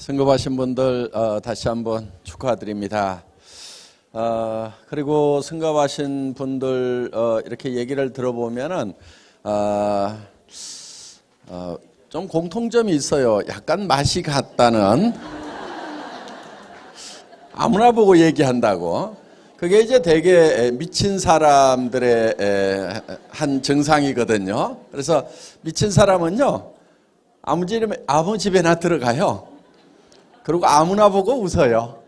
승급하신 분들 다시 한번 축하드립니다. 그리고 승급하신 분들 이렇게 얘기를 들어보면은 좀 공통점이 있어요. 약간 맛이 같다는, 아무나 보고 얘기한다고. 그게 이제 되게 미친 사람들의 한 증상이거든요. 그래서 미친 사람은요, 아무 집에나 들어가요. 그리고 아무나 보고 웃어요.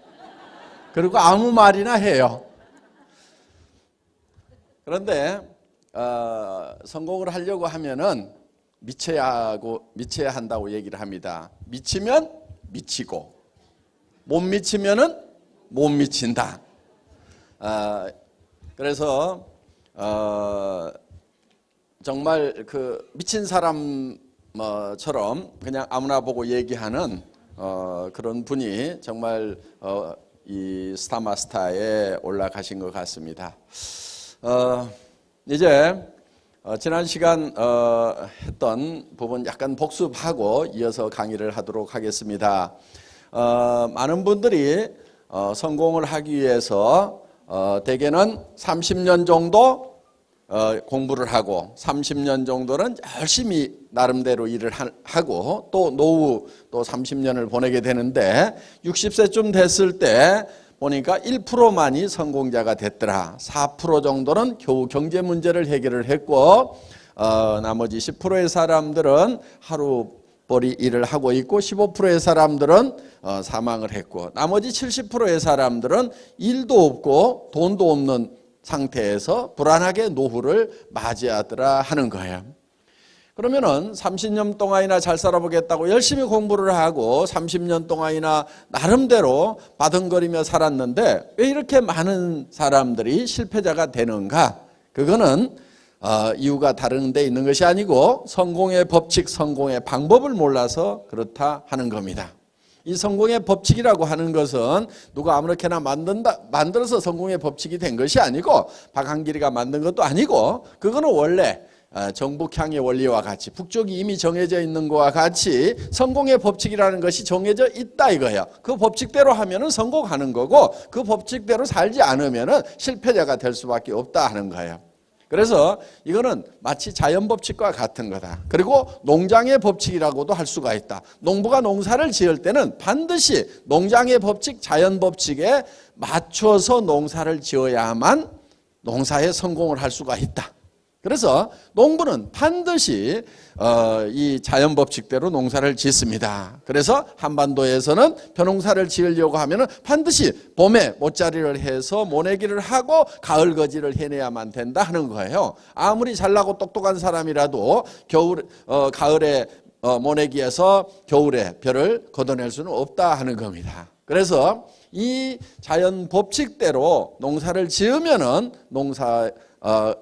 그리고 아무 말이나 해요. 그런데 성공을 하려고 하면은 미쳐야 한다고 얘기를 합니다. 미치면 미치고, 못 미치면은 못 미친다. 그래서 정말 그 미친 사람처럼 그냥 아무나 보고 얘기하는 그런 분이 정말 이 스타마스터에 올라가신 것 같습니다. 이제 지난 시간 했던 부분 약간 복습하고 이어서 강의를 하도록 하겠습니다. 많은 분들이 성공을 하기 위해서 대개는 30년 정도 공부를 하고 30년 정도는 열심히 나름대로 일을 하고 또 노후 또 30년을 보내게 되는데 60세쯤 됐을 때 보니까 1%만이 성공자가 됐더라. 4% 정도는 겨우 경제 문제를 해결을 했고 나머지 10%의 사람들은 하루벌이 일을 하고 있고 15%의 사람들은 사망을 했고 나머지 70%의 사람들은 일도 없고 돈도 없는 상태에서 불안하게 노후를 맞이하더라 하는 거예요. 그러면은 30년 동안이나 잘 살아보겠다고 열심히 공부를 하고 30년 동안이나 나름대로 바둥거리며 살았는데 왜 이렇게 많은 사람들이 실패자가 되는가? 그거는 이유가 다른 데 있는 것이 아니고 성공의 법칙, 성공의 방법을 몰라서 그렇다 하는 겁니다. 이 성공의 법칙이라고 하는 것은 누가 아무렇게나 만들어서 성공의 법칙이 된 것이 아니고 박한길이가 만든 것도 아니고 그거는 원래 정북향의 원리와 같이 북쪽이 이미 정해져 있는 것과 같이 성공의 법칙이라는 것이 정해져 있다 이거예요. 그 법칙대로 하면은 성공하는 거고 그 법칙대로 살지 않으면은 실패자가 될 수밖에 없다 하는 거예요. 그래서 이거는 마치 자연법칙과 같은 거다. 그리고 농장의 법칙이라고도 할 수가 있다. 농부가 농사를 지을 때는 반드시 농장의 법칙, 자연법칙에 맞춰서 농사를 지어야만 농사에 성공을 할 수가 있다. 그래서 농부는 반드시 이 자연법칙대로 농사를 짓습니다. 그래서 한반도에서는 벼농사를 지으려고 하면 반드시 봄에 모짜리를 해서 모내기를 하고 가을 거지를 해내야만 된다 하는 거예요. 아무리 잘나고 똑똑한 사람이라도 가을에 모내기에서 겨울에 벼를 걷어낼 수는 없다 하는 겁니다. 그래서 이 자연법칙대로 농사를 지으면은 농사가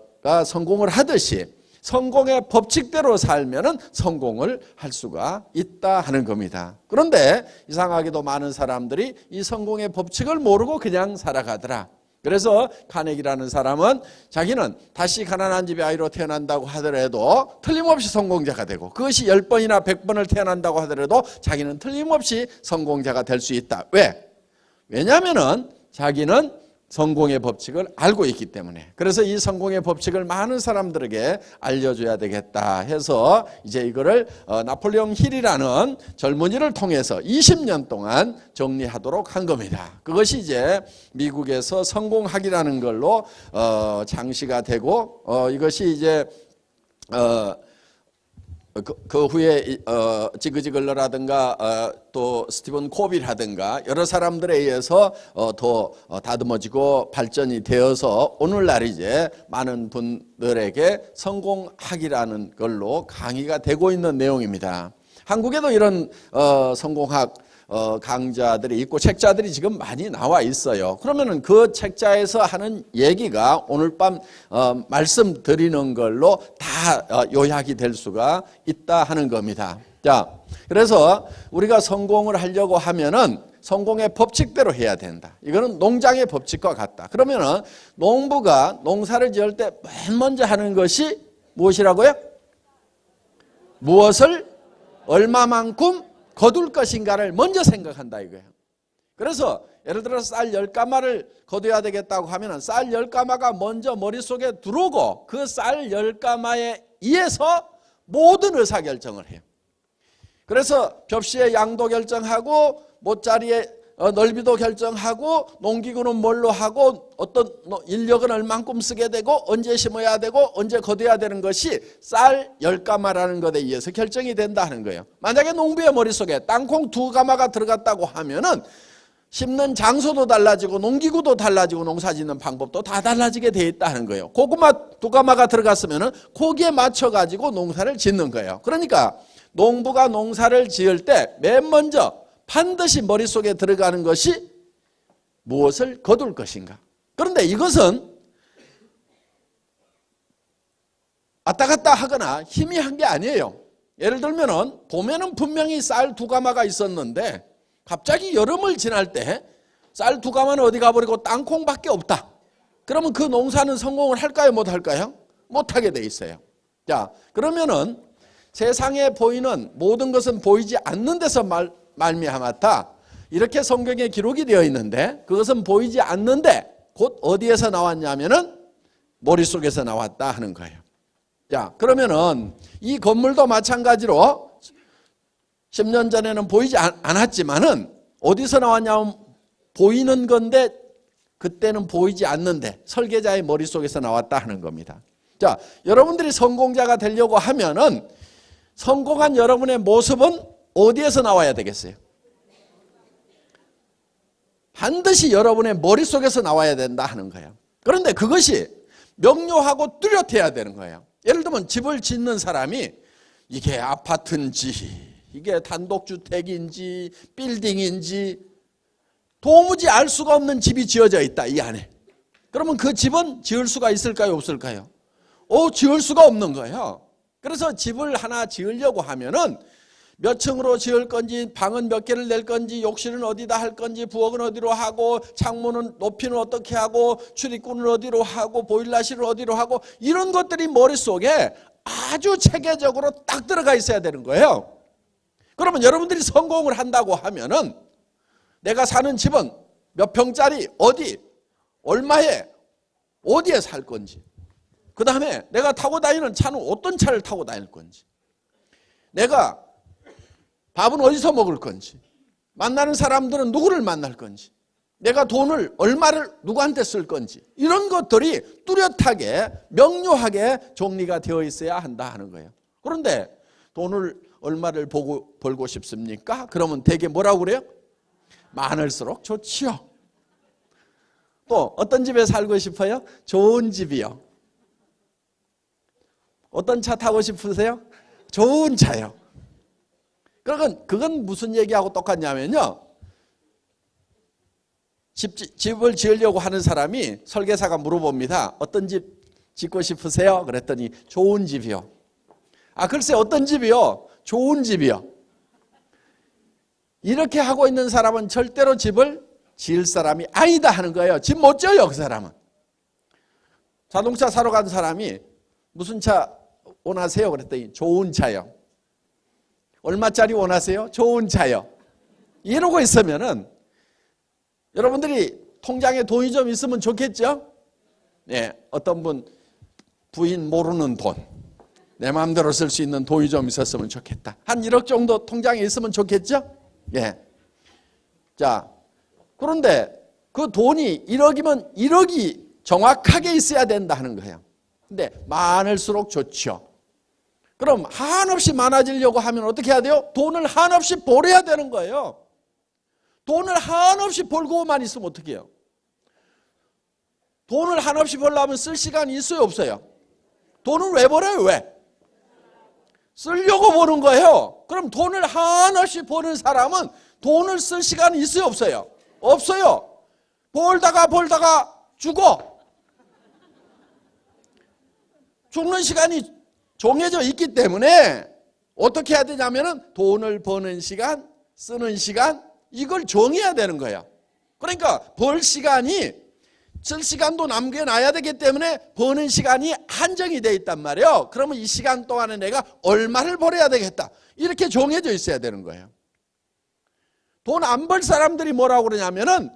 성공을 하듯이 성공의 법칙대로 살면은 성공을 할 수가 있다 하는 겁니다. 그런데 이상하게도 많은 사람들이 이 성공의 법칙을 모르고 그냥 살아가더라. 그래서 카네기라는 사람은 자기는 다시 가난한 집의 아이로 태어난다고 하더라도 틀림없이 성공자가 되고 그것이 10번이나 100번을 태어난다고 하더라도 자기는 틀림없이 성공자가 될 수 있다. 왜? 왜냐하면은 자기는 성공의 법칙을 알고 있기 때문에. 그래서 이 성공의 법칙을 많은 사람들에게 알려줘야 되겠다 해서 이제 이거를 나폴레옹 힐이라는 젊은이를 통해서 20년 동안 정리하도록 한 겁니다. 그것이 이제 미국에서 성공학이라는 걸로 창시가 되고 이것이 이제 그 후에 지그지글러라든가 또 스티븐 코비라든가 여러 사람들에 의해서 더 다듬어지고 발전이 되어서 오늘날 이제 많은 분들에게 성공학이라는 걸로 강의가 되고 있는 내용입니다. 한국에도 이런 성공학 강좌들이 있고 책자들이 지금 많이 나와 있어요. 그러면은 그 책자에서 하는 얘기가 오늘 밤 말씀드리는 걸로 다 요약이 될 수가 있다 하는 겁니다. 자, 그래서 우리가 성공을 하려고 하면은 성공의 법칙대로 해야 된다. 이거는 농장의 법칙과 같다. 그러면은 농부가 농사를 지을 때 맨 먼저 하는 것이 무엇이라고요? 무엇을 얼마만큼 거둘 것인가를 먼저 생각한다 이거예요. 그래서 예를 들어서 쌀 10가마를 거둬야 되겠다고 하면 쌀 10가마가 먼저 머릿속에 들어오고 그 쌀 10가마에 의해서 모든 의사결정을 해요. 그래서 벽시의 양도 결정하고 못자리의 넓이도 결정하고 농기구는 뭘로 하고 어떤 인력은 얼만큼 쓰게 되고 언제 심어야 되고 언제 거둬야 되는 것이 쌀 10가마라는 것에 의해서 결정이 된다 하는 거예요. 만약에 농부의 머릿속에 땅콩 2가마가 들어갔다고 하면은 심는 장소도 달라지고 농기구도 달라지고 농사 짓는 방법도 다 달라지게 돼 있다는 거예요. 고구마 2가마가 들어갔으면은 거기에 맞춰 가지고 농사를 짓는 거예요. 그러니까 농부가 농사를 지을 때 맨 먼저 반드시 머릿속에 들어가는 것이 무엇을 거둘 것인가. 그런데 이것은 왔다 갔다 하거나 희미한 게 아니에요. 예를 들면은 봄에는 분명히 쌀 2가마가 있었는데 갑자기 여름을 지날 때 쌀 2가마는 어디 가버리고 땅콩밖에 없다. 그러면 그 농사는 성공을 할까요? 못할까요? 못하게 돼 있어요. 자, 그러면은 세상에 보이는 모든 것은 보이지 않는 데서 말미암았다. 이렇게 성경에 기록이 되어 있는데 그것은 보이지 않는데 곧 어디에서 나왔냐면은 머릿속에서 나왔다 하는 거예요. 자, 그러면은 이 건물도 마찬가지로 10년 전에는 보이지 않았지만은 어디서 나왔냐면 보이는 건데 그때는 보이지 않는데 설계자의 머릿속에서 나왔다 하는 겁니다. 자, 여러분들이 성공자가 되려고 하면은 성공한 여러분의 모습은 어디에서 나와야 되겠어요? 반드시 여러분의 머릿속에서 나와야 된다 하는 거예요. 그런데 그것이 명료하고 뚜렷해야 되는 거예요. 예를 들면 집을 짓는 사람이 이게 아파트인지 이게 단독주택인지 빌딩인지 도무지 알 수가 없는 집이 지어져 있다 이 안에. 그러면 그 집은 지을 수가 있을까요? 없을까요? 지을 수가 없는 거예요. 그래서 집을 하나 지으려고 하면은 몇 층으로 지을 건지 방은 몇 개를 낼 건지 욕실은 어디다 할 건지 부엌은 어디로 하고 창문은 높이는 어떻게 하고 출입구는 어디로 하고 보일러실은 어디로 하고 이런 것들이 머릿속에 아주 체계적으로 딱 들어가 있어야 되는 거예요. 그러면 여러분들이 성공을 한다고 하면은 내가 사는 집은 몇 평짜리 어디 얼마에 어디에 살 건지 그 다음에 내가 타고 다니는 차는 어떤 차를 타고 다닐 건지 내가 밥은 어디서 먹을 건지 만나는 사람들은 누구를 만날 건지 내가 돈을 얼마를 누구한테 쓸 건지 이런 것들이 뚜렷하게 명료하게 정리가 되어 있어야 한다 하는 거예요. 그런데 돈을 얼마를 벌고 싶습니까? 그러면 대개 뭐라고 그래요? 많을수록 좋지요. 또 어떤 집에 살고 싶어요? 좋은 집이요. 어떤 차 타고 싶으세요? 좋은 차요. 그건 무슨 얘기하고 똑같냐면요. 집을 지으려고 하는 사람이 설계사가 물어봅니다. 어떤 집 짓고 싶으세요? 그랬더니 좋은 집이요. 글쎄 어떤 집이요? 좋은 집이요. 이렇게 하고 있는 사람은 절대로 집을 지을 사람이 아니다 하는 거예요. 집 못 지어요 그 사람은. 자동차 사러 간 사람이 무슨 차 원하세요? 그랬더니 좋은 차요. 얼마짜리 원하세요? 좋은 차요. 이러고 있으면은 여러분들이 통장에 돈이 좀 있으면 좋겠죠? 네, 어떤 분 부인 모르는 돈, 내 마음대로 쓸 수 있는 돈이 좀 있었으면 좋겠다. 한 1억 정도 통장에 있으면 좋겠죠? 예. 자, 그런데 그 돈이 1억이면 1억이 정확하게 있어야 된다 하는 거예요. 근데 많을수록 좋죠. 그럼 한없이 많아지려고 하면 어떻게 해야 돼요? 돈을 한없이 벌어야 되는 거예요. 돈을 한없이 벌고만 있으면 어떻게 해요? 돈을 한없이 벌려면 쓸 시간이 있어요 없어요? 돈을 왜 벌어요? 왜? 쓰려고 버는 거예요. 그럼 돈을 한없이 버는 사람은 돈을 쓸 시간이 있어요 없어요? 없어요. 벌다가 죽어. 죽는 시간이 정해져 있기 때문에 어떻게 해야 되냐면은 돈을 버는 시간, 쓰는 시간 이걸 정해야 되는 거예요. 그러니까 벌 시간이 쓸 시간도 남겨놔야 되기 때문에 버는 시간이 한정이 돼 있단 말이에요. 그러면 이 시간 동안에 내가 얼마를 벌어야 되겠다. 이렇게 정해져 있어야 되는 거예요. 돈 안 벌 사람들이 뭐라고 그러냐면은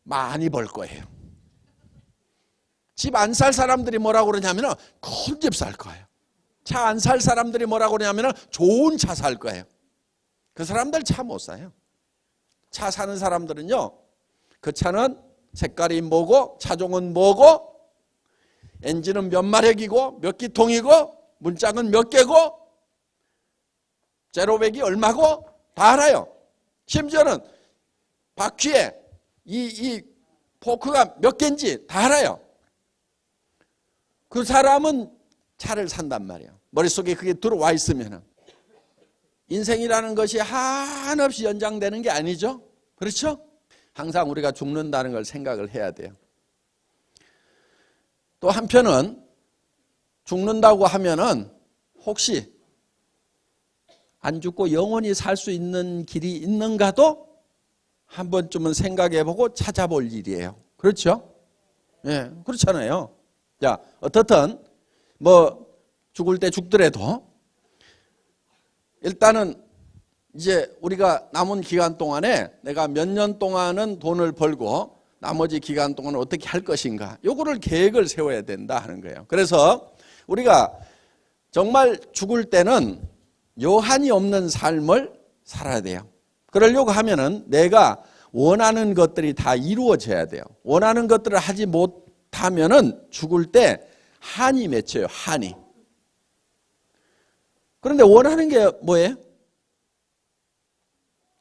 많이 벌 거예요. 집 안 살 사람들이 뭐라고 그러냐면은 큰 집 살 거예요. 차 안 살 사람들이 뭐라고 그러냐면은 좋은 차 살 거예요. 그 사람들 차 못 사요. 차 사는 사람들은요, 그 차는 색깔이 뭐고 차종은 뭐고 엔진은 몇 마력이고 몇 기통이고 문짝은 몇 개고 제로백이 얼마고 다 알아요. 심지어는 바퀴에 이 포크가 몇 개인지 다 알아요. 그 사람은 차를 산단 말이에요. 머릿속에 그게 들어와 있으면은. 인생이라는 것이 한없이 연장되는 게 아니죠. 그렇죠? 항상 우리가 죽는다는 걸 생각을 해야 돼요. 또 한편은 죽는다고 하면은 혹시 안 죽고 영원히 살 수 있는 길이 있는가도 한 번쯤은 생각해보고 찾아볼 일이에요. 그렇죠? 예, 그렇잖아요. 자, 어떻든 뭐 죽을 때 죽더라도 일단은 이제 우리가 남은 기간 동안에 내가 몇 년 동안은 돈을 벌고 나머지 기간 동안은 어떻게 할 것인가, 요거를 계획을 세워야 된다 하는 거예요. 그래서 우리가 정말 죽을 때는 요한이 없는 삶을 살아야 돼요. 그러려고 하면은 내가 원하는 것들이 다 이루어져야 돼요. 원하는 것들을 하지 못하면은 죽을 때 한이 맺혀요. 한이. 그런데 원하는 게 뭐예요?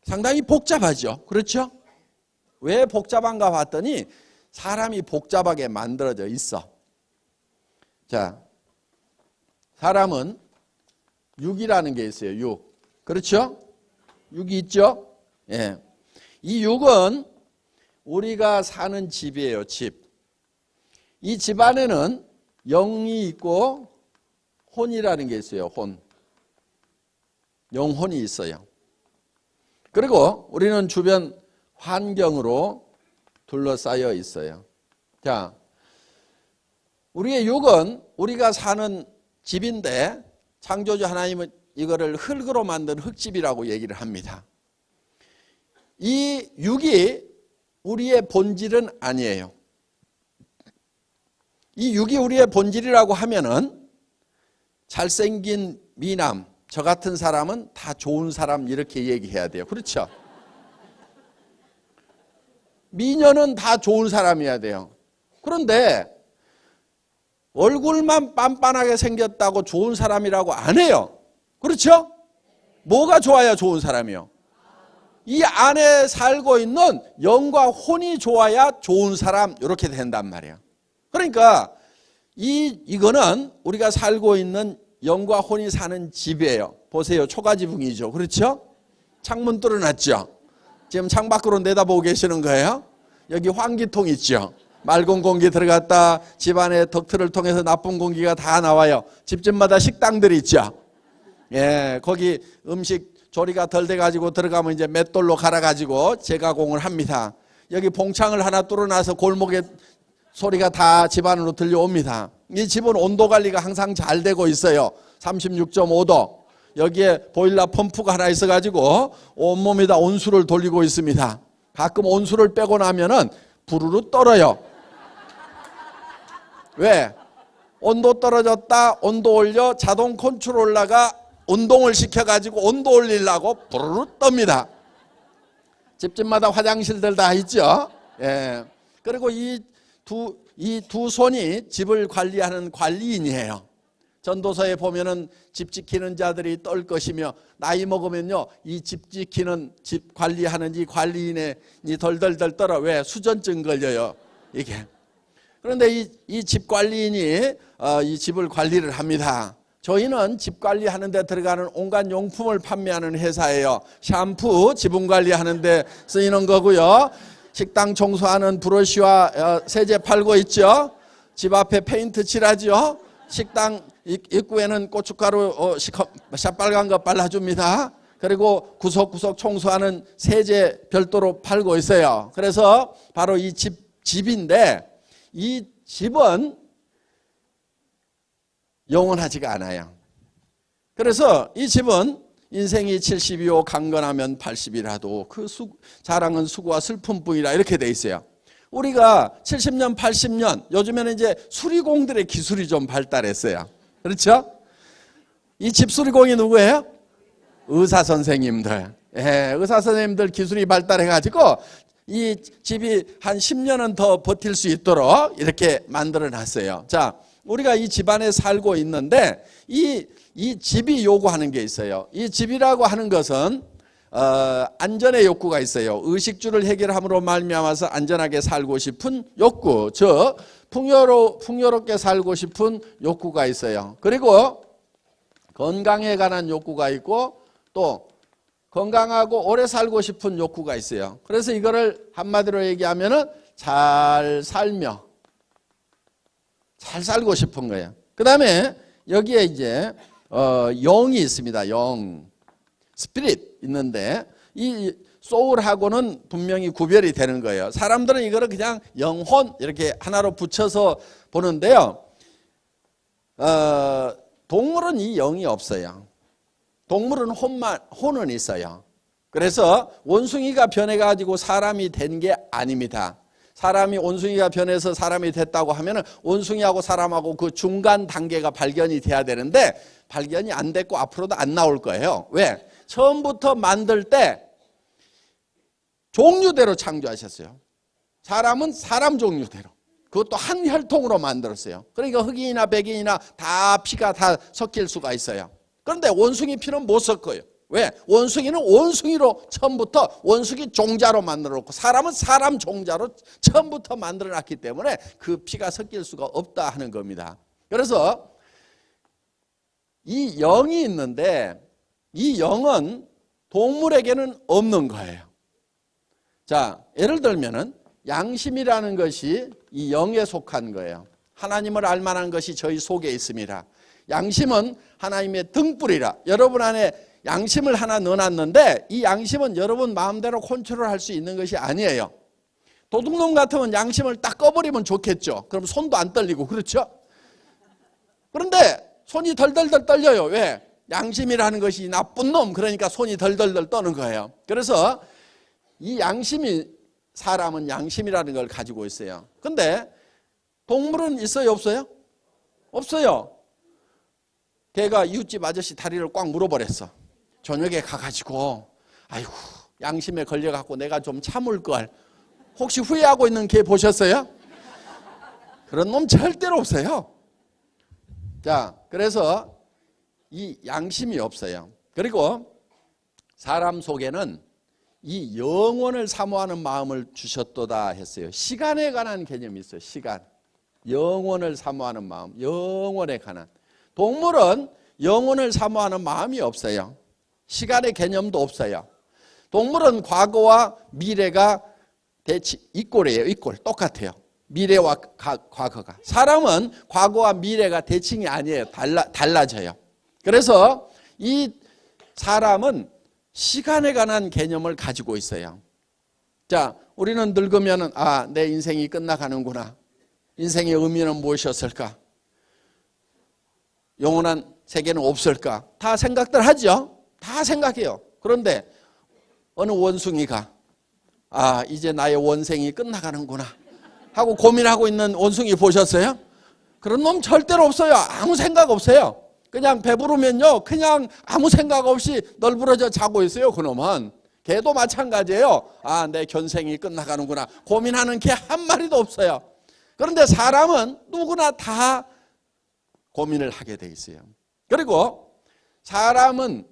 상당히 복잡하죠. 그렇죠? 왜 복잡한가 봤더니 사람이 복잡하게 만들어져 있어. 자, 사람은 육이라는 게 있어요. 육. 그렇죠? 육이 있죠? 예. 이 육은 우리가 사는 집이에요. 집. 이 집 안에는 영이 있고 혼이라는 게 있어요. 혼. 영혼이 있어요. 그리고 우리는 주변 환경으로 둘러싸여 있어요. 자, 우리의 육은 우리가 사는 집인데 창조주 하나님은 이거를 흙으로 만든 흙집이라고 얘기를 합니다. 이 육이 우리의 본질은 아니에요. 이 육이 우리의 본질이라고 하면은 잘생긴 미남, 저 같은 사람은 다 좋은 사람 이렇게 얘기해야 돼요. 그렇죠? 미녀는 다 좋은 사람이어야 돼요. 그런데 얼굴만 빤빤하게 생겼다고 좋은 사람이라고 안 해요. 그렇죠? 뭐가 좋아야 좋은 사람이요? 이 안에 살고 있는 영과 혼이 좋아야 좋은 사람 이렇게 된단 말이에요. 그러니까 이거는 우리가 살고 있는 영과 혼이 사는 집이에요. 보세요. 초가지붕이죠. 그렇죠? 창문 뚫어놨죠. 지금 창밖으로 내다보고 계시는 거예요. 여기 환기통 있죠. 맑은 공기 들어갔다 집안의 덕트를 통해서 나쁜 공기가 다 나와요. 집집마다 식당들이 있죠. 예, 거기 음식 조리가 덜 돼가지고 들어가면 이제 맷돌로 갈아가지고 재가공을 합니다. 여기 봉창을 하나 뚫어놔서 골목에 소리가 다 집안으로 들려옵니다. 이 집은 온도 관리가 항상 잘 되고 있어요. 36.5도. 여기에 보일러 펌프가 하나 있어가지고 온몸에다 온수를 돌리고 있습니다. 가끔 온수를 빼고 나면은 부르르 떨어요. 왜? 온도 떨어졌다, 온도 올려 자동 컨트롤러가 운동을 시켜가지고 온도 올리려고 부르르 떱니다. 집집마다 화장실들 다 있죠. 예. 그리고 이 두 손이 집을 관리하는 관리인이에요. 전도서에 보면은 집 지키는 자들이 떨 것이며 나이 먹으면요 이 집 지키는 집 관리하는 이 관리인이 덜덜덜 떨어. 왜? 수전증 걸려요 이게. 그런데 이 집 관리인이 이 집을 관리를 합니다. 저희는 집 관리하는 데 들어가는 온갖 용품을 판매하는 회사예요. 샴푸 지분 관리하는 데 쓰이는 거고요. 식당 청소하는 브러쉬와 세제 팔고 있죠. 집 앞에 페인트 칠하죠. 식당 입구에는 고춧가루 샷빨간 거 발라줍니다. 그리고 구석구석 청소하는 세제 별도로 팔고 있어요. 그래서 바로 이 집인데 이 집은 영원하지가 않아요. 그래서 이 집은 인생이 70이요 강건하면 80이라도 그 자랑은 수고와 슬픔뿐이라 이렇게 돼 있어요. 우리가 70년 80년 요즘에는 이제 수리공들의 기술이 좀 발달했어요. 그렇죠? 이 집수리공이 누구예요? 의사 선생님들. 예, 의사 선생님들 기술이 발달해 가지고 이 집이 한 10년은 더 버틸 수 있도록 이렇게 만들어 놨어요. 자, 우리가 이 집안에 살고 있는데 이 집이 요구하는 게 있어요. 이 집이라고 하는 것은 안전의 욕구가 있어요. 의식주를 해결함으로 말미암아서 안전하게 살고 싶은 욕구, 즉 풍요롭게 살고 싶은 욕구가 있어요. 그리고 건강에 관한 욕구가 있고 또 건강하고 오래 살고 싶은 욕구가 있어요. 그래서 이거를 한마디로 얘기하면은 잘 살고 싶은 거예요. 그 다음에 여기에 이제 영이 있습니다. 영, 스피릿 있는데 이 소울하고는 분명히 구별이 되는 거예요. 사람들은 이거를 그냥 영혼 이렇게 하나로 붙여서 보는데요. 동물은 이 영이 없어요. 동물은 혼은 있어요. 그래서 원숭이가 변해가지고 사람이 된 게 아닙니다. 사람이 원숭이가 변해서 사람이 됐다고 하면 원숭이하고 사람하고 그 중간 단계가 발견이 돼야 되는데 발견이 안 됐고 앞으로도 안 나올 거예요. 왜? 처음부터 만들 때 종류대로 창조하셨어요. 사람은 사람 종류대로. 그것도 한 혈통으로 만들었어요. 그러니까 흑인이나 백인이나 다 피가 다 섞일 수가 있어요. 그런데 원숭이 피는 못 섞어요. 왜? 원숭이는 원숭이로 처음부터 원숭이 종자로 만들어 놓고 사람은 사람 종자로 처음부터 만들어 놨기 때문에 그 피가 섞일 수가 없다 하는 겁니다. 그래서 이 영이 있는데 이 영은 동물에게는 없는 거예요. 자, 예를 들면은 양심이라는 것이 이 영에 속한 거예요. 하나님을 알 만한 것이 저희 속에 있습니다. 양심은 하나님의 등불이라. 여러분 안에 양심을 하나 넣어놨는데 이 양심은 여러분 마음대로 컨트롤할 수 있는 것이 아니에요. 도둑놈 같으면 양심을 딱 꺼버리면 좋겠죠. 그럼 손도 안 떨리고 그렇죠? 그런데 손이 덜덜덜 떨려요. 왜? 양심이라는 것이 나쁜 놈, 그러니까 손이 덜덜덜 떠는 거예요. 그래서 이 양심이, 사람은 양심이라는 걸 가지고 있어요. 근데 동물은 있어요, 없어요? 없어요. 걔가 이웃집 아저씨 다리를 꽉 물어버렸어. 저녁에 가가지고 아이고 양심에 걸려갖고 내가 좀 참을걸. 혹시 후회하고 있는 걔 보셨어요? 그런 놈 절대로 없어요. 자, 그래서 이 양심이 없어요. 그리고 사람 속에는 이 영원을 사모하는 마음을 주셨도다 했어요. 시간에 관한 개념이 있어요. 시간. 영원을 사모하는 마음. 영원에 관한. 동물은 영혼을 사모하는 마음이 없어요. 시간의 개념도 없어요. 동물은 과거와 미래가 이꼴이에요. 이꼴. 똑같아요. 미래와 과거가. 사람은 과거와 미래가 대칭이 아니에요. 달라져요. 그래서 이 사람은 시간에 관한 개념을 가지고 있어요. 자, 우리는 늙으면은 내 인생이 끝나가는구나. 인생의 의미는 무엇이었을까? 영원한 세계는 없을까? 다 생각들 하죠. 다 생각해요. 그런데 어느 원숭이가 이제 나의 원생이 끝나가는구나 하고 고민하고 있는 원숭이 보셨어요? 그런 놈 절대로 없어요. 아무 생각 없어요. 그냥 배부르면요 그냥 아무 생각 없이 널브러져 자고 있어요. 그놈은. 개도 마찬가지예요. 내 견생이 끝나가는구나 고민하는 개 한 마리도 없어요. 그런데 사람은 누구나 다 고민을 하게 돼 있어요. 그리고 사람은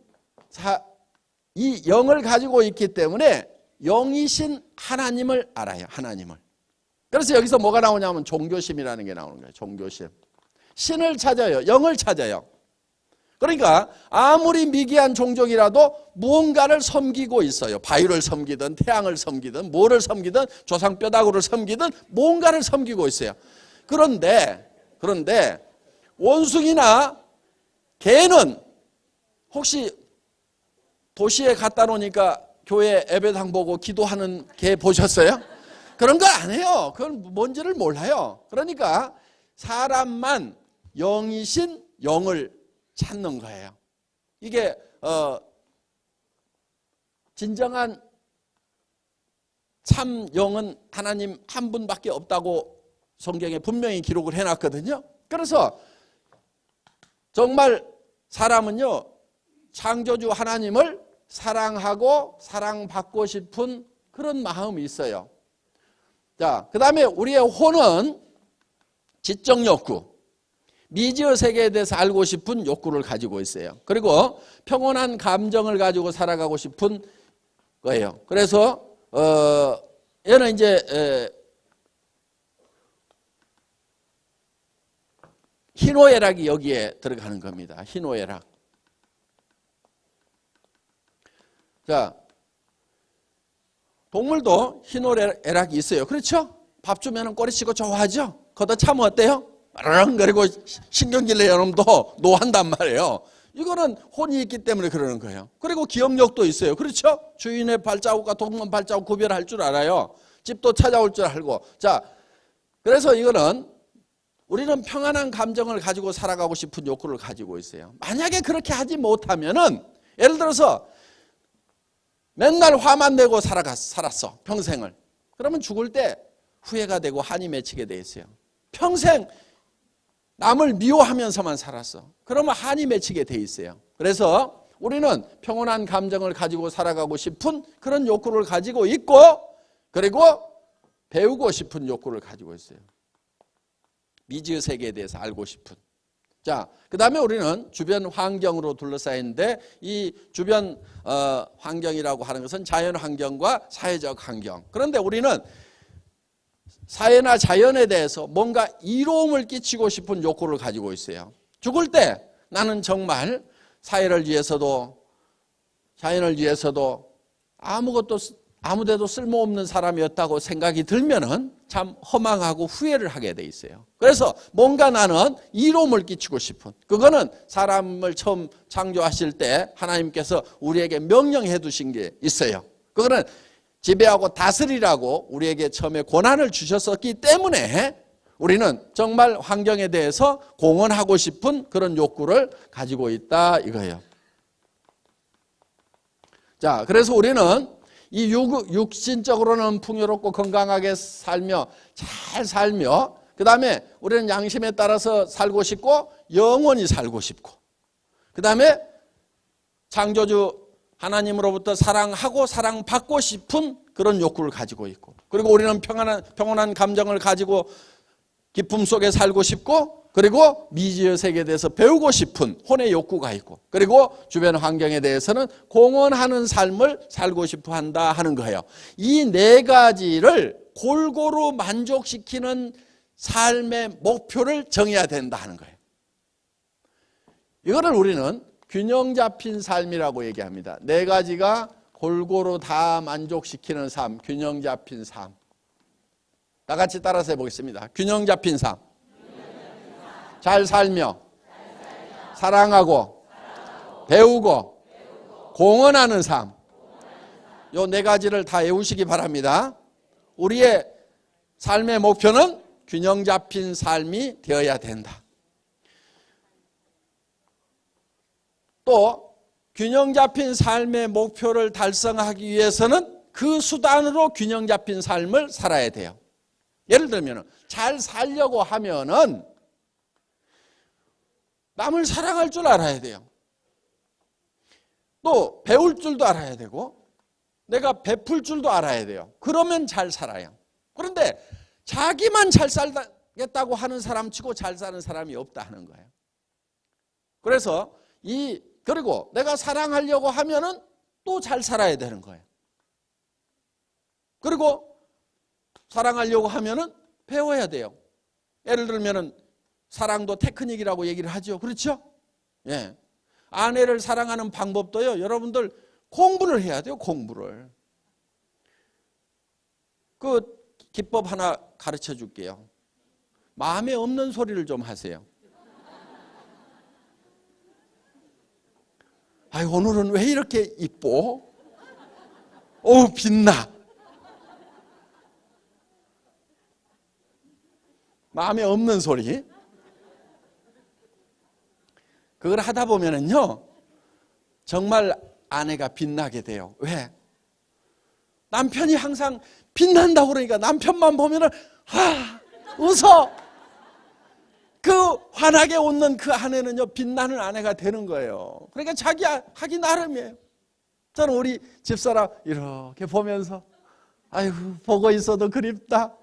이 영을 가지고 있기 때문에 영이신 하나님을 알아요. 하나님을. 그래서 여기서 뭐가 나오냐면 종교심이라는 게 나오는 거예요. 종교심. 신을 찾아요. 영을 찾아요. 그러니까 아무리 미개한 종족이라도 무언가를 섬기고 있어요. 바위를 섬기든 태양을 섬기든 뭐를 섬기든 조상 뼈다구를 섬기든 뭔가를 섬기고 있어요. 그런데 원숭이나 개는 혹시 도시에 갔다 놓으니까 교회 예배당 보고 기도하는 개 보셨어요? 그런 거 안 해요. 그건 뭔지를 몰라요. 그러니까 사람만 영이신 영을 찾는 거예요. 이게 진정한 참 영은 하나님 한 분밖에 없다고 성경에 분명히 기록을 해놨거든요. 그래서 정말 사람은요, 창조주 하나님을 사랑하고 사랑받고 싶은 그런 마음이 있어요. 자, 그 다음에 우리의 혼은 지적 욕구, 미지의 세계에 대해서 알고 싶은 욕구를 가지고 있어요. 그리고 평온한 감정을 가지고 살아가고 싶은 거예요. 그래서 얘는 이제 희노애락이 여기에 들어가는 겁니다. 희노애락. 자, 동물도 희노애락이 있어요. 그렇죠? 밥 주면 꼬리치고 좋아하죠? 걷어차면 어때요? 그리고 신경질내 여러분도 노한단 말이에요. 이거는 혼이 있기 때문에 그러는 거예요. 그리고 기억력도 있어요. 그렇죠? 주인의 발자국과 동물 발자국 구별할 줄 알아요. 집도 찾아올 줄 알고. 자, 그래서 이거는 우리는 평안한 감정을 가지고 살아가고 싶은 욕구를 가지고 있어요. 만약에 그렇게 하지 못하면은, 예를 들어서 맨날 화만 내고 살았어, 평생을. 그러면 죽을 때 후회가 되고 한이 맺히게 돼 있어요. 평생 남을 미워하면서만 살았어. 그러면 한이 맺히게 돼 있어요. 그래서 우리는 평온한 감정을 가지고 살아가고 싶은 그런 욕구를 가지고 있고, 그리고 배우고 싶은 욕구를 가지고 있어요. 미지의 세계에 대해서 알고 싶은. 자, 그 다음에 우리는 주변 환경으로 둘러싸인데, 이 주변 환경이라고 하는 것은 자연 환경과 사회적 환경. 그런데 우리는 사회나 자연에 대해서 뭔가 이로움을 끼치고 싶은 욕구를 가지고 있어요. 죽을 때 나는 정말 사회를 위해서도 자연을 위해서도 아무데도 쓸모없는 사람이었다고 생각이 들면은 참 허망하고 후회를 하게 돼 있어요. 그래서 뭔가 나는 이로움을 끼치고 싶은, 그거는 사람을 처음 창조하실 때 하나님께서 우리에게 명령해 두신 게 있어요. 그거는 지배하고 다스리라고 우리에게 처음에 권한을 주셨었기 때문에 우리는 정말 환경에 대해서 공헌하고 싶은 그런 욕구를 가지고 있다 이거예요. 자, 그래서 우리는 이 육신적으로는 풍요롭고 건강하게 살며 잘 살며, 그 다음에 우리는 양심에 따라서 살고 싶고 영원히 살고 싶고, 그 다음에 창조주 하나님으로부터 사랑하고 사랑받고 싶은 그런 욕구를 가지고 있고, 그리고 우리는 평온한 감정을 가지고 기쁨 속에 살고 싶고, 그리고 미지의 세계에 대해서 배우고 싶은 혼의 욕구가 있고, 그리고 주변 환경에 대해서는 공헌하는 삶을 살고 싶어 한다 하는 거예요. 이 네 가지를 골고루 만족시키는 삶의 목표를 정해야 된다 하는 거예요. 이거를 우리는 균형 잡힌 삶이라고 얘기합니다. 네 가지가 골고루 다 만족시키는 삶, 균형 잡힌 삶. 다 같이 따라서 해보겠습니다. 균형 잡힌 삶. 잘 살며 사랑하고 배우고 공헌하는 삶. 요 네 가지를 다 외우시기 바랍니다. 우리의 삶의 목표는 균형 잡힌 삶이 되어야 된다. 또 균형 잡힌 삶의 목표를 달성하기 위해서는 그 수단으로 균형 잡힌 삶을 살아야 돼요. 예를 들면 잘 살려고 하면은 남을 사랑할 줄 알아야 돼요. 또 배울 줄도 알아야 되고 내가 베풀 줄도 알아야 돼요. 그러면 잘 살아요. 그런데 자기만 잘 살겠다고 하는 사람 치고 잘 사는 사람이 없다 하는 거예요. 그래서 그리고 내가 사랑하려고 하면은 또 잘 살아야 되는 거예요. 그리고 사랑하려고 하면은 배워야 돼요. 예를 들면은 사랑도 테크닉이라고 얘기를 하죠. 그렇죠? 예. 아내를 사랑하는 방법도요, 여러분들 공부를 해야 돼요. 공부를. 그 기법 하나 가르쳐 줄게요. 마음에 없는 소리를 좀 하세요. 아이, 오늘은 왜 이렇게 이뻐? 어우, 빛나. 마음에 없는 소리. 그걸 하다 보면은요, 정말 아내가 빛나게 돼요. 왜? 남편이 항상 빛난다고 그러니까 남편만 보면은 웃어. 그 환하게 웃는 그 아내는요, 빛나는 아내가 되는 거예요. 그러니까 자기 하기 나름이에요. 저는 우리 집사람 이렇게 보면서 아이고 보고 있어도 그립다.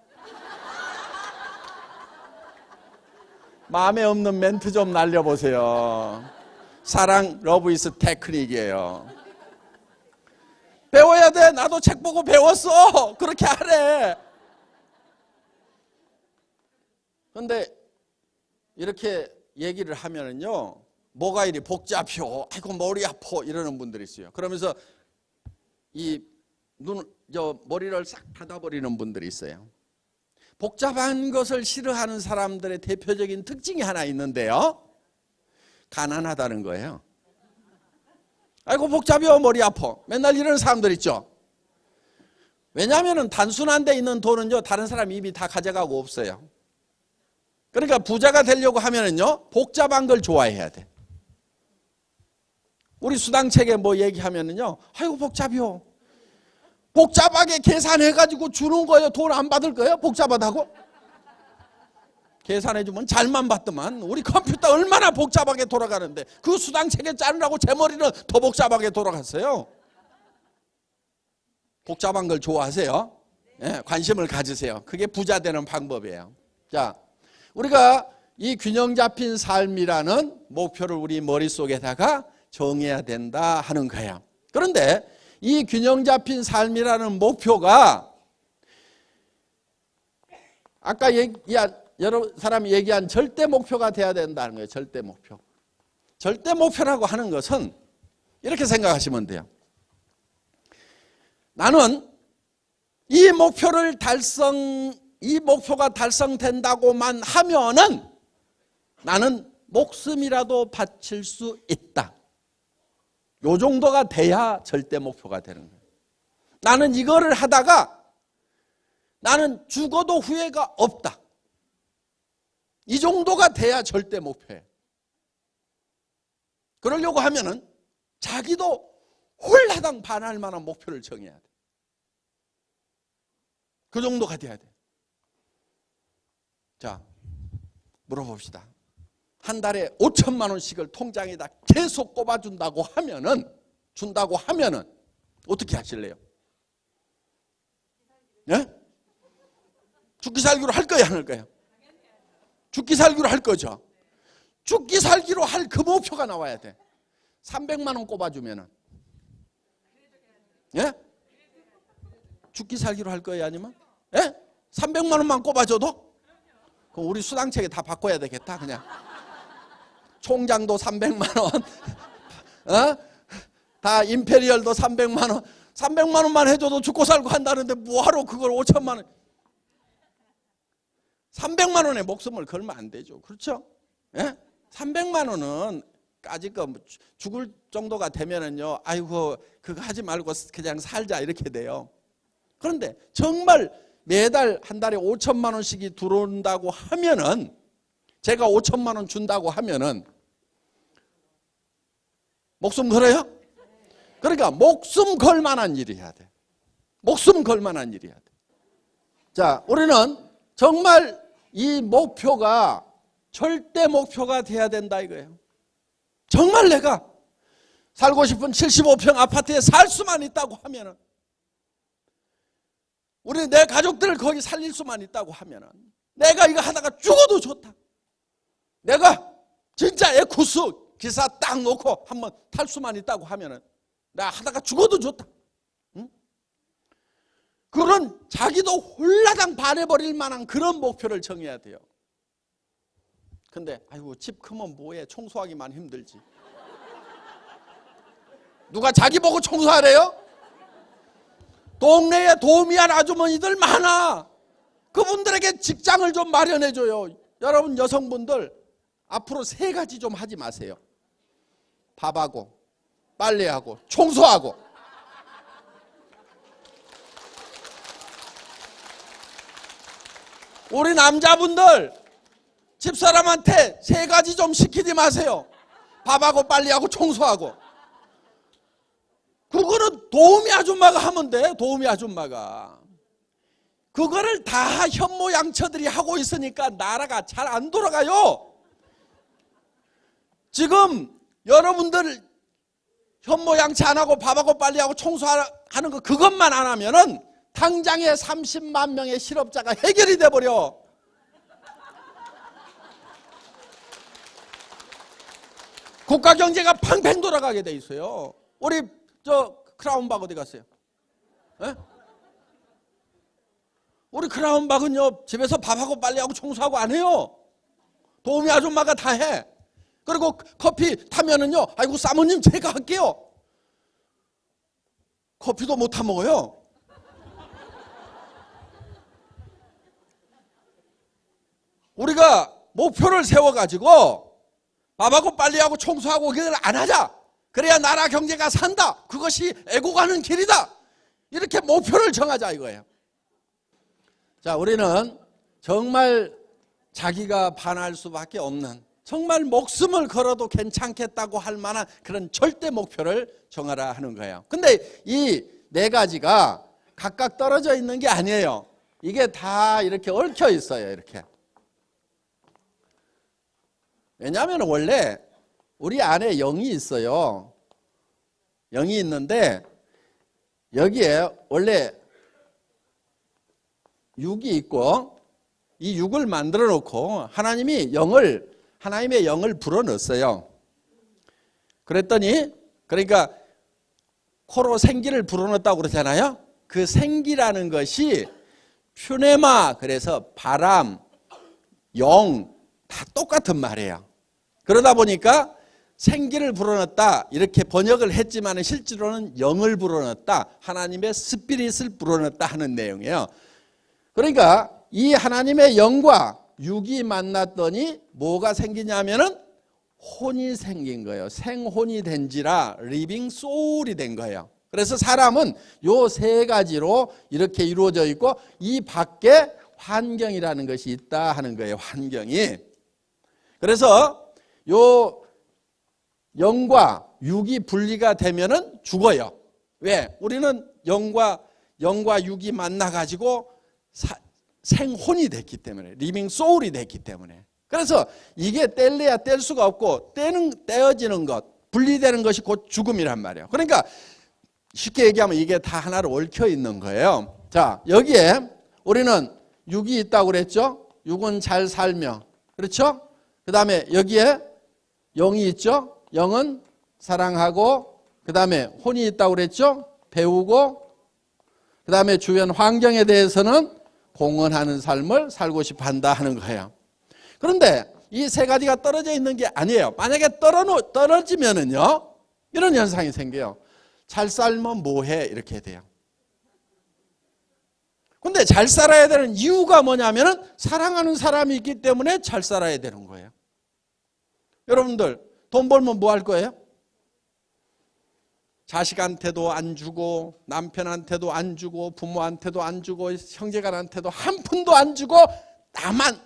마음에 없는 멘트 좀 날려보세요. 사랑 러브 이즈 테크닉이에요. 배워야 돼. 나도 책 보고 배웠어. 그렇게 하래. 그런데 이렇게 얘기를 하면은요, 뭐가 이리 복잡혀, 아이고 머리 아파 이러는 분들이 있어요. 그러면서 이 머리를 싹 닫아버리는 분들이 있어요. 복잡한 것을 싫어하는 사람들의 대표적인 특징이 하나 있는데요, 가난하다는 거예요. 아이고 복잡해요, 머리 아파. 맨날 이러는 사람들 있죠. 왜냐하면 단순한 데 있는 돈은요, 다른 사람 이미 다 가져가고 없어요. 그러니까 부자가 되려고 하면은요, 복잡한 걸 좋아해야 돼. 우리 수당책에 뭐 얘기하면은요, 아이고 복잡해요. 복잡하게 계산해가지고 주는 거예요. 돈 안 받을 거예요? 복잡하다고? 계산해주면 잘만 받더만. 우리 컴퓨터 얼마나 복잡하게 돌아가는데 그 수당책에 짜느라고 제 머리는 더 복잡하게 돌아갔어요. 복잡한 걸 좋아하세요? 네, 관심을 가지세요. 그게 부자 되는 방법이에요. 자, 우리가 이 균형 잡힌 삶이라는 목표를 우리 머릿속에다가 정해야 된다 하는 거예요. 그런데 이 균형 잡힌 삶이라는 목표가 아까 여러 사람이 얘기한 절대 목표가 돼야 된다는 거예요. 절대 목표. 절대 목표라고 하는 것은 이렇게 생각하시면 돼요. 나는 이 목표가 달성된다고만 하면은 나는 목숨이라도 바칠 수 있다. 요 정도가 돼야 절대 목표가 되는 거예요. 나는 이거를 하다가 나는 죽어도 후회가 없다. 이 정도가 돼야 절대 목표예요. 그러려고 하면은 자기도 홀라당 반할 만한 목표를 정해야 돼. 그 정도가 돼야 돼. 자, 물어봅시다. 한 달에 5천만 원씩을 통장에다 계속 꼽아준다고 하면은 어떻게 하실래요? 예? 죽기 살기로 할 거예요, 안 할 거예요? 죽기 살기로 할 거죠. 죽기 살기로 할 그 목표가 나와야 돼. 300만 원 꼽아주면은, 예? 죽기 살기로 할 거예요, 아니면? 예? 300만 원만 꼽아줘도? 그럼 우리 수당책에 다 바꿔야 되겠다, 그냥. 총장도 300만 원, 다 임페리얼도 300만 원, 300만 원만 해줘도 죽고 살고 한다는데 뭐하러 그걸 5천만 원. 300만 원에 목숨을 걸면 안 되죠. 그렇죠? 예? 300만 원은 까짓 거 죽을 정도가 되면은요, 아이고 그거 하지 말고 그냥 살자 이렇게 돼요. 그런데 정말 매달 한 달에 5천만 원씩이 들어온다고 하면은, 제가 5천만 원 준다고 하면은 목숨 걸어요? 그러니까 목숨 걸 만한 일이 해야 돼. 목숨 걸 만한 일이 해야 돼. 자, 우리는 정말 이 목표가 절대 목표가 돼야 된다 이거예요. 정말 내가 살고 싶은 75평 아파트에 살 수만 있다고 하면은, 우리 내 가족들을 거기 살릴 수만 있다고 하면은, 내가 이거 하다가 죽어도 좋다. 내가 진짜 에쿠스 기사 딱 놓고 한번 탈 수만 있다고 하면은 나 하다가 죽어도 좋다. 응? 그런 자기도 홀라당 반해버릴 만한 그런 목표를 정해야 돼요. 근데 아이고 집 크면 뭐해, 청소하기만 힘들지. 누가 자기 보고 청소하래요? 동네에 도우미한 아주머니들 많아. 그분들에게 직장을 좀 마련해줘요. 여러분 여성분들 앞으로 3가지 좀 하지 마세요. 밥하고 빨래하고 청소하고. 우리 남자분들 집사람한테 3가지 좀 시키지 마세요. 밥하고 빨래하고 청소하고. 그거는 도우미 아줌마가 하면 돼. 도우미 아줌마가. 그거를 다 현모양처들이 하고 있으니까 나라가 잘 안 돌아가요. 지금 여러분들 현모양치 안 하고 밥하고 빨리 하고 청소하는 거 그것만 안 하면은 당장에 30만 명의 실업자가 해결이 돼 버려. 국가 경제가 팽팽 돌아가게 돼 있어요. 우리 저 크라운박 어디 갔어요? 에? 우리 크라운박은요 집에서 밥하고 빨리하고 청소하고 안 해요. 도우미 아줌마가 다 해. 그리고 커피 타면은요, 아이고 사모님 제가 할게요. 커피도 못 타 먹어요. 우리가 목표를 세워가지고 밥하고 빨리하고 청소하고 그걸 안 하자. 그래야 나라 경제가 산다. 그것이 에고 가는 길이다. 이렇게 목표를 정하자 이거예요. 자, 우리는 정말 자기가 반할 수밖에 없는, 정말 목숨을 걸어도 괜찮겠다고 할 만한 그런 절대 목표를 정하라 하는 거예요. 근데 이 네 가지가 각각 떨어져 있는 게 아니에요. 이게 다 이렇게 얽혀 있어요. 이렇게. 왜냐하면 원래 우리 안에 영이 있어요. 영이 있는데 여기에 원래 육이 있고 이 육을 만들어 놓고 하나님의 영을 불어넣었어요. 그랬더니 그러니까 코로 생기를 불어넣었다고 그러잖아요. 그 생기라는 것이 퓨네마, 그래서 바람, 영 다 똑같은 말이에요. 그러다 보니까 생기를 불어넣었다 이렇게 번역을 했지만 실제로는 영을 불어넣었다, 하나님의 스피릿을 불어넣었다 하는 내용이에요. 그러니까 이 하나님의 영과 육이 만났더니 뭐가 생기냐면은 혼이 생긴 거예요. 생혼이 된지라 리빙 소울이 된 거예요. 그래서 사람은 요 세 가지로 이렇게 이루어져 있고 이 밖에 환경이라는 것이 있다 하는 거예요. 환경이. 그래서 요 영과 육이 분리가 되면은 죽어요. 왜? 우리는 영과 육이 만나가지고 생혼이 됐기 때문에, 리빙 소울이 됐기 때문에. 그래서 이게 뗄래야 뗄 수가 없고 떼어지는 것, 분리되는 것이 곧 죽음이란 말이에요. 그러니까 쉽게 얘기하면 이게 다 하나로 얽혀 있는 거예요. 자, 여기에 우리는 육이 있다고 그랬죠? 육은 잘 살며, 그렇죠? 그 다음에 여기에 영이 있죠? 영은 사랑하고, 그 다음에 혼이 있다고 그랬죠? 배우고, 그 다음에 주변 환경에 대해서는 공헌하는 삶을 살고 싶어 한다 하는 거예요. 그런데 이 세 가지가 떨어져 있는 게 아니에요. 만약에 떨어지면은요, 이런 현상이 생겨요. 잘 살면 뭐해? 이렇게 돼요. 근데 잘 살아야 되는 이유가 뭐냐면은 사랑하는 사람이 있기 때문에 잘 살아야 되는 거예요. 여러분들 돈 벌면 뭐 할 거예요? 자식한테도 안 주고, 남편한테도 안 주고, 부모한테도 안 주고, 형제간한테도 한 푼도 안 주고 나만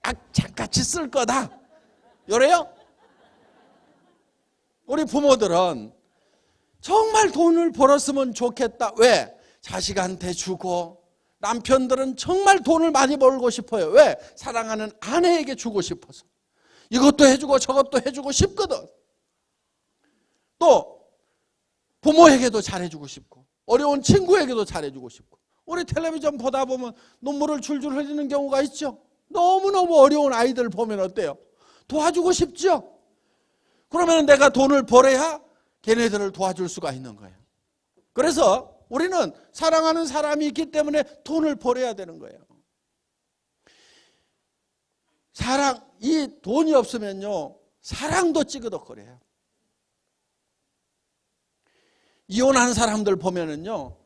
악착같이 쓸 거다. 요래요? 우리 부모들은 정말 돈을 벌었으면 좋겠다. 왜? 자식한테 주고, 남편들은 정말 돈을 많이 벌고 싶어요. 왜? 사랑하는 아내에게 주고 싶어서. 이것도 해주고 저것도 해주고 싶거든. 또 부모에게도 잘해주고 싶고, 어려운 친구에게도 잘해주고 싶고. 우리 텔레비전 보다 보면 눈물을 줄줄 흘리는 경우가 있죠. 너무너무 어려운 아이들 보면 어때요? 도와주고 싶죠? 그러면 내가 돈을 벌어야 걔네들을 도와줄 수가 있는 거예요. 그래서 우리는 사랑하는 사람이 있기 때문에 돈을 벌어야 되는 거예요. 이 돈이 없으면요, 사랑도 찌그덕거려요. 이혼한 사람들 보면은요,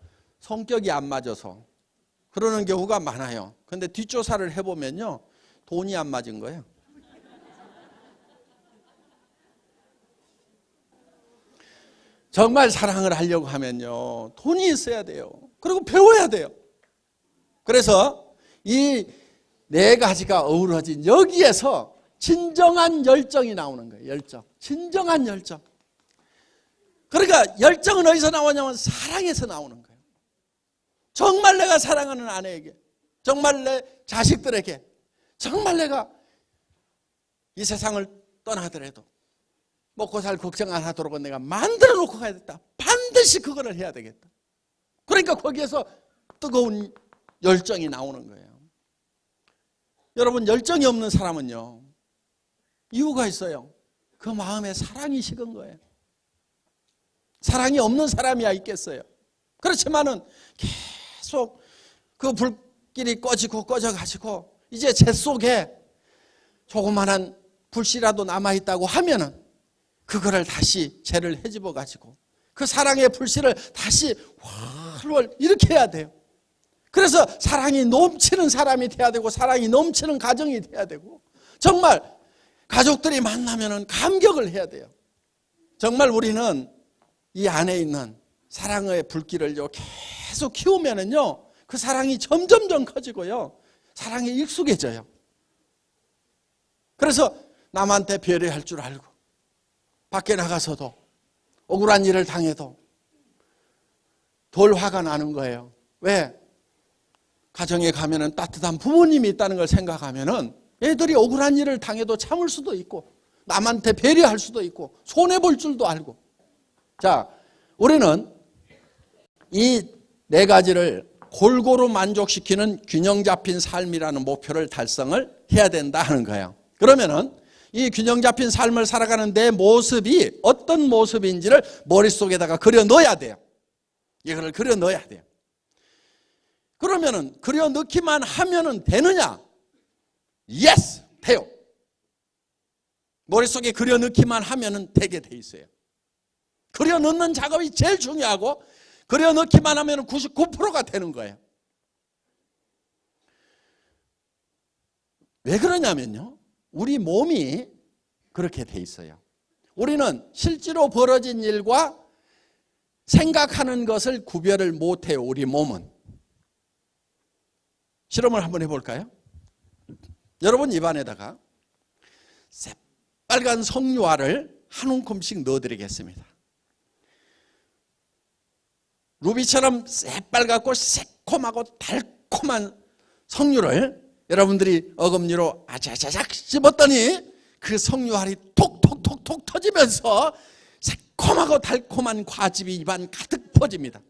성격이 안 맞아서 그러는 경우가 많아요. 근데 뒷조사를 해보면요, 돈이 안 맞은 거예요. 정말 사랑을 하려고 하면요, 돈이 있어야 돼요. 그리고 배워야 돼요. 그래서 이 네 가지가 어우러진 여기에서 진정한 열정이 나오는 거예요. 열정. 진정한 열정. 그러니까 열정은 어디서 나오냐면 사랑에서 나오는 거예요. 정말 내가 사랑하는 아내에게, 정말 내 자식들에게, 정말 내가 이 세상을 떠나더라도 먹고 살 걱정 안 하도록 내가 만들어 놓고 가야겠다. 반드시 그거를 해야 되겠다. 그러니까 거기에서 뜨거운 열정이 나오는 거예요. 여러분, 열정이 없는 사람은요, 이유가 있어요. 그 마음에 사랑이 식은 거예요. 사랑이 없는 사람이야 있겠어요. 그렇지만은 계속 그 불길이 꺼져가지고 이제 제 속에 조그만한 불씨라도 남아있다고 하면은 그거를 다시 재를 헤집어 가지고 그 사랑의 불씨를 다시 활활 일으켜야 돼요. 그래서 사랑이 넘치는 사람이 돼야 되고, 사랑이 넘치는 가정이 돼야 되고, 정말 가족들이 만나면은 감격을 해야 돼요. 정말 우리는 이 안에 있는 사랑의 불길을요 계속 키우면은요 그 사랑이 점점점 커지고요, 사랑이 익숙해져요. 그래서 남한테 배려할 줄 알고, 밖에 나가서도 억울한 일을 당해도 덜 화가 나는 거예요. 왜? 가정에 가면은 따뜻한 부모님이 있다는 걸 생각하면은 애들이 억울한 일을 당해도 참을 수도 있고, 남한테 배려할 수도 있고, 손해볼 줄도 알고. 자, 우리는 이 네 가지를 골고루 만족시키는 균형 잡힌 삶이라는 목표를 달성을 해야 된다 하는 거예요. 그러면은 이 균형 잡힌 삶을 살아가는 내 모습이 어떤 모습인지를 머릿속에다가 그려 넣어야 돼요. 이거를 그려 넣어야 돼요. 그러면은 그려 넣기만 하면은 되느냐? 예스! 돼요. 머릿속에 그려 넣기만 하면은 되게 돼 있어요. 그려 넣는 작업이 제일 중요하고, 그려 넣기만 하면은 99%가 되는 거예요. 왜 그러냐면요, 우리 몸이 그렇게 돼 있어요. 우리는 실제로 벌어진 일과 생각하는 것을 구별을 못해요. 우리 몸은. 실험을 한번 해볼까요? 여러분 입안에다가 새빨간 석류알을 한 움큼씩 넣어드리겠습니다. 루비처럼 새빨갛고 새콤하고 달콤한 석류를 여러분들이 어금니로 아자자작 씹었더니 그 석류알이 톡톡톡톡 터지면서 새콤하고 달콤한 과즙이 입안 가득 퍼집니다.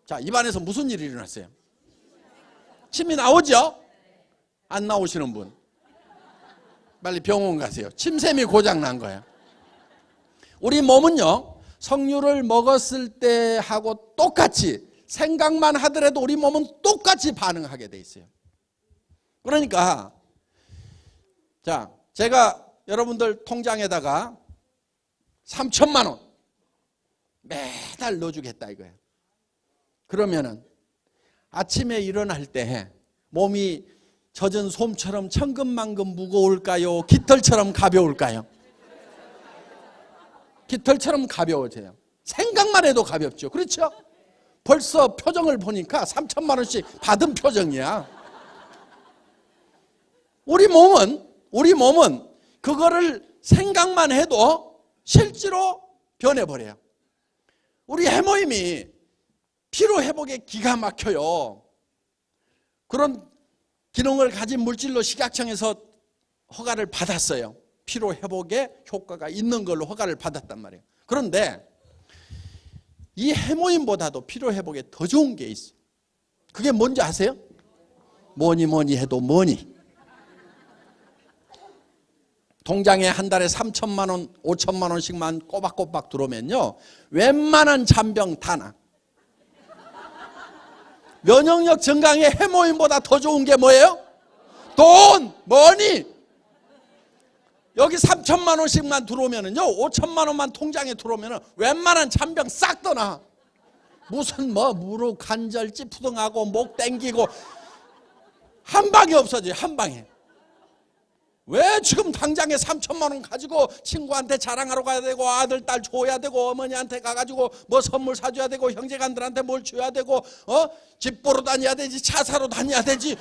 자, 입안에서 무슨 일이 일어났어요? 침이 나오죠? 안 나오시는 분 빨리 병원 가세요. 침샘이 고장 난 거예요. 우리 몸은요, 석류를 먹었을 때 하고 똑같이, 생각만 하더라도 우리 몸은 똑같이 반응하게 돼 있어요. 그러니까 자, 제가 여러분들 통장에다가 3천만 원 매달 넣어주겠다 이거예요. 그러면은 아침에 일어날 때 몸이 젖은 솜처럼 천근만근 무거울까요? 깃털처럼 가벼울까요? 깃털처럼 가벼워져요. 생각만 해도 가볍죠. 그렇죠? 벌써 표정을 보니까 3천만 원씩 받은 표정이야. 우리 몸은 그거를 생각만 해도 실제로 변해버려요. 우리 해모임이 피로 회복에 기가 막혀요. 그런 기능을 가진 물질로 식약청에서 허가를 받았어요. 피로 회복에 효과가 있는 걸로 허가를 받았단 말이에요. 그런데 이 해모임보다도 피로 회복에 더 좋은 게 있어요. 그게 뭔지 아세요? 뭐니 해도 뭐니. 통장에 한 달에 3천만 원, 5천만 원씩만 꼬박꼬박 들어오면요, 웬만한 잔병 다 나. 면역력 증강에 해모임보다 더 좋은 게 뭐예요? 돈, 머니. 여기 3천만 원씩만 들어오면은요, 5천만 원만 통장에 들어오면은 웬만한 잔병 싹 떠나. 무슨 무릎 관절 찌푸둥하고 목 땡기고 한 방에 없어져요. 한 방에. 왜 지금 당장에 3천만 원 가지고 친구한테 자랑하러 가야 되고, 아들 딸 줘야 되고, 어머니한테 가가지고 뭐 선물 사줘야 되고, 형제간들한테 뭘 줘야 되고, 집 보러 다녀야 되지, 차 사러 다녀야 되지,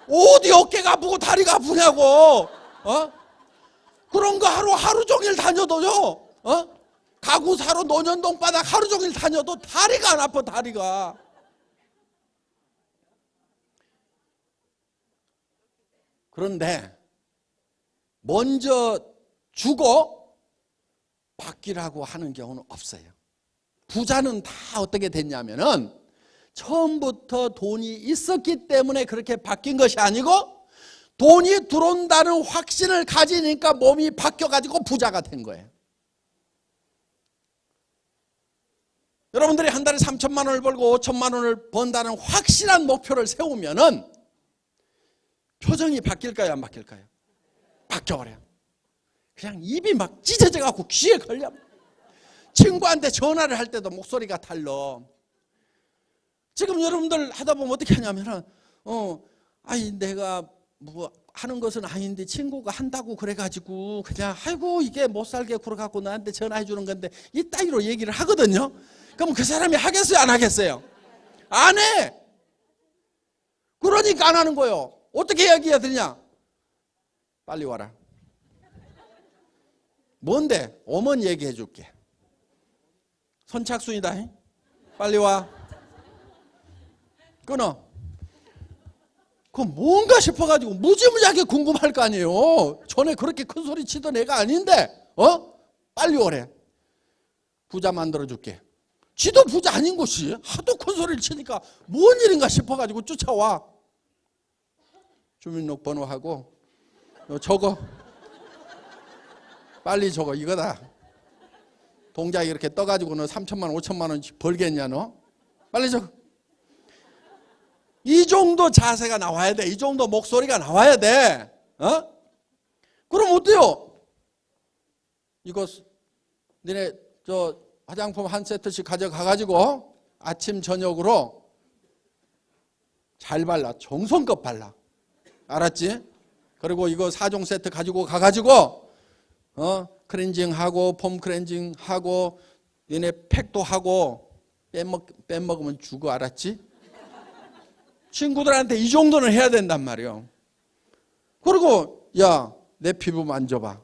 어디 어깨가 아프고 다리가 아프냐고. 그런 거 하루 종일 다녀도요, 가구 사러 논현동 바닥 하루 종일 다녀도 다리가 안 아파, 다리가. 그런데 먼저 주고 받기라고 하는 경우는 없어요. 부자는 다 어떻게 됐냐면은 처음부터 돈이 있었기 때문에 그렇게 바뀐 것이 아니고 돈이 들어온다는 확신을 가지니까 몸이 바뀌어가지고 부자가 된 거예요. 여러분들이 한 달에 3천만 원을 벌고 5천만 원을 번다는 확실한 목표를 세우면은 표정이 바뀔까요, 안 바뀔까요? 바뀌어버려요. 그냥 입이 막 찢어져 갖고 귀에 걸려. 친구한테 전화를 할 때도 목소리가 달라. 지금 여러분들 하다 보면 어떻게 하냐면은 아이 내가 뭐 하는 것은 아닌데 친구가 한다고 그래가지고 그냥 아이고 이게 못 살게 굴어갖고 나한테 전화해 주는 건데 이따위로 얘기를 하거든요. 그럼 그 사람이 하겠어요, 안 하겠어요? 안 해. 그러니까 안 하는 거예요. 어떻게 얘기해야 되냐? 빨리 와라. 뭔데? 오면 얘기해 줄게. 선착순이다. 빨리 와. 끊어. 그럼 뭔가 싶어가지고 무지무지하게 궁금할 거 아니에요. 전에 그렇게 큰 소리 치던 애가 아닌데 빨리 오래. 부자 만들어줄게. 지도 부자 아닌 것이 하도 큰 소리를 치니까 뭔 일인가 싶어가지고 쫓아와. 주민등록번호하고 적어. 빨리 적어. 이거다. 동작이 이렇게 떠가지고 너 3천만 원 5천만 원 벌겠냐 너? 빨리 적어. 이 정도 자세가 나와야 돼. 이 정도 목소리가 나와야 돼. 그럼 어때요? 이거 너네 저 화장품 한 세트씩 가져가가지고 아침 저녁으로 잘 발라. 정성껏 발라. 알았지? 그리고 이거 4종 세트 가지고 가가지고 클렌징하고 폼 클렌징하고 얘네 팩도 하고 빼먹으면 죽어. 알았지? 친구들한테 이 정도는 해야 된단 말이에요. 그리고 야, 내 피부 만져봐.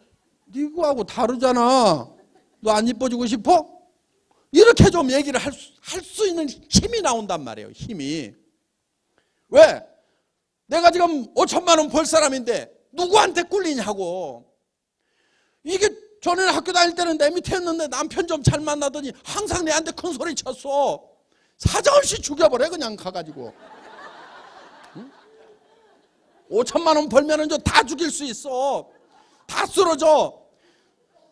이거하고 다르잖아. 너 안 이뻐지고 싶어? 이렇게 좀 얘기를 할 수 있는 힘이 나온단 말이에요. 힘이. 왜? 내가 지금 5천만 원 벌 사람인데 누구한테 꿀리냐고. 이게 전에는 학교 다닐 때는 내 밑에 있는데 남편 좀 잘 만나더니 항상 내한테 큰 소리 쳤어. 사정없이 죽여버려 그냥 가가지고. 5천만 원 벌면은 다 죽일 수 있어. 다 쓰러져.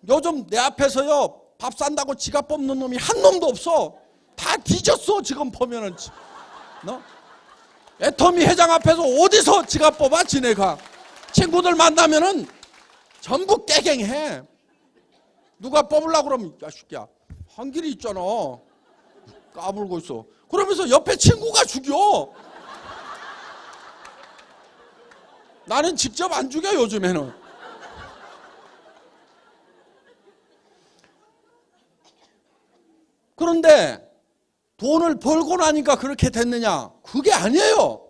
요즘 내 앞에서요 밥 산다고 지갑 뽑는 놈이 한 놈도 없어. 다 뒤졌어 지금 보면은. 애터미 회장 앞에서 어디서 지갑 뽑아 지네가. 친구들 만나면은 전부 깨갱해. 누가 뽑으려고 그러면 야 새끼야 한 길이 있잖아. 까불고 있어. 그러면서 옆에 친구가 죽여. 나는 직접 안 죽여 요즘에는. 그런데 돈을 벌고 나니까 그렇게 됐느냐? 그게 아니에요.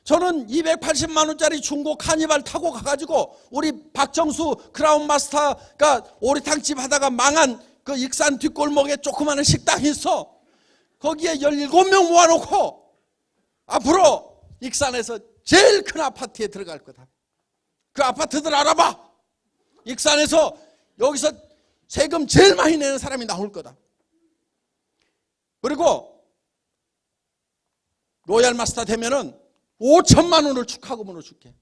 저는 280만 원짜리 중고 카니발 타고 가가지고 우리 박정수 크라운 마스터가 오리탕집 하다가 망한 그 익산 뒷골목에 조그마한 식당이 있어. 거기에 17명 모아놓고 앞으로 익산에서 제일 큰 아파트에 들어갈 거다. 그 아파트들 알아봐. 익산에서 여기서 세금 제일 많이 내는 사람이 나올 거다. 그리고 로얄 마스터 되면은 5천만 원을 축하금으로 줄게.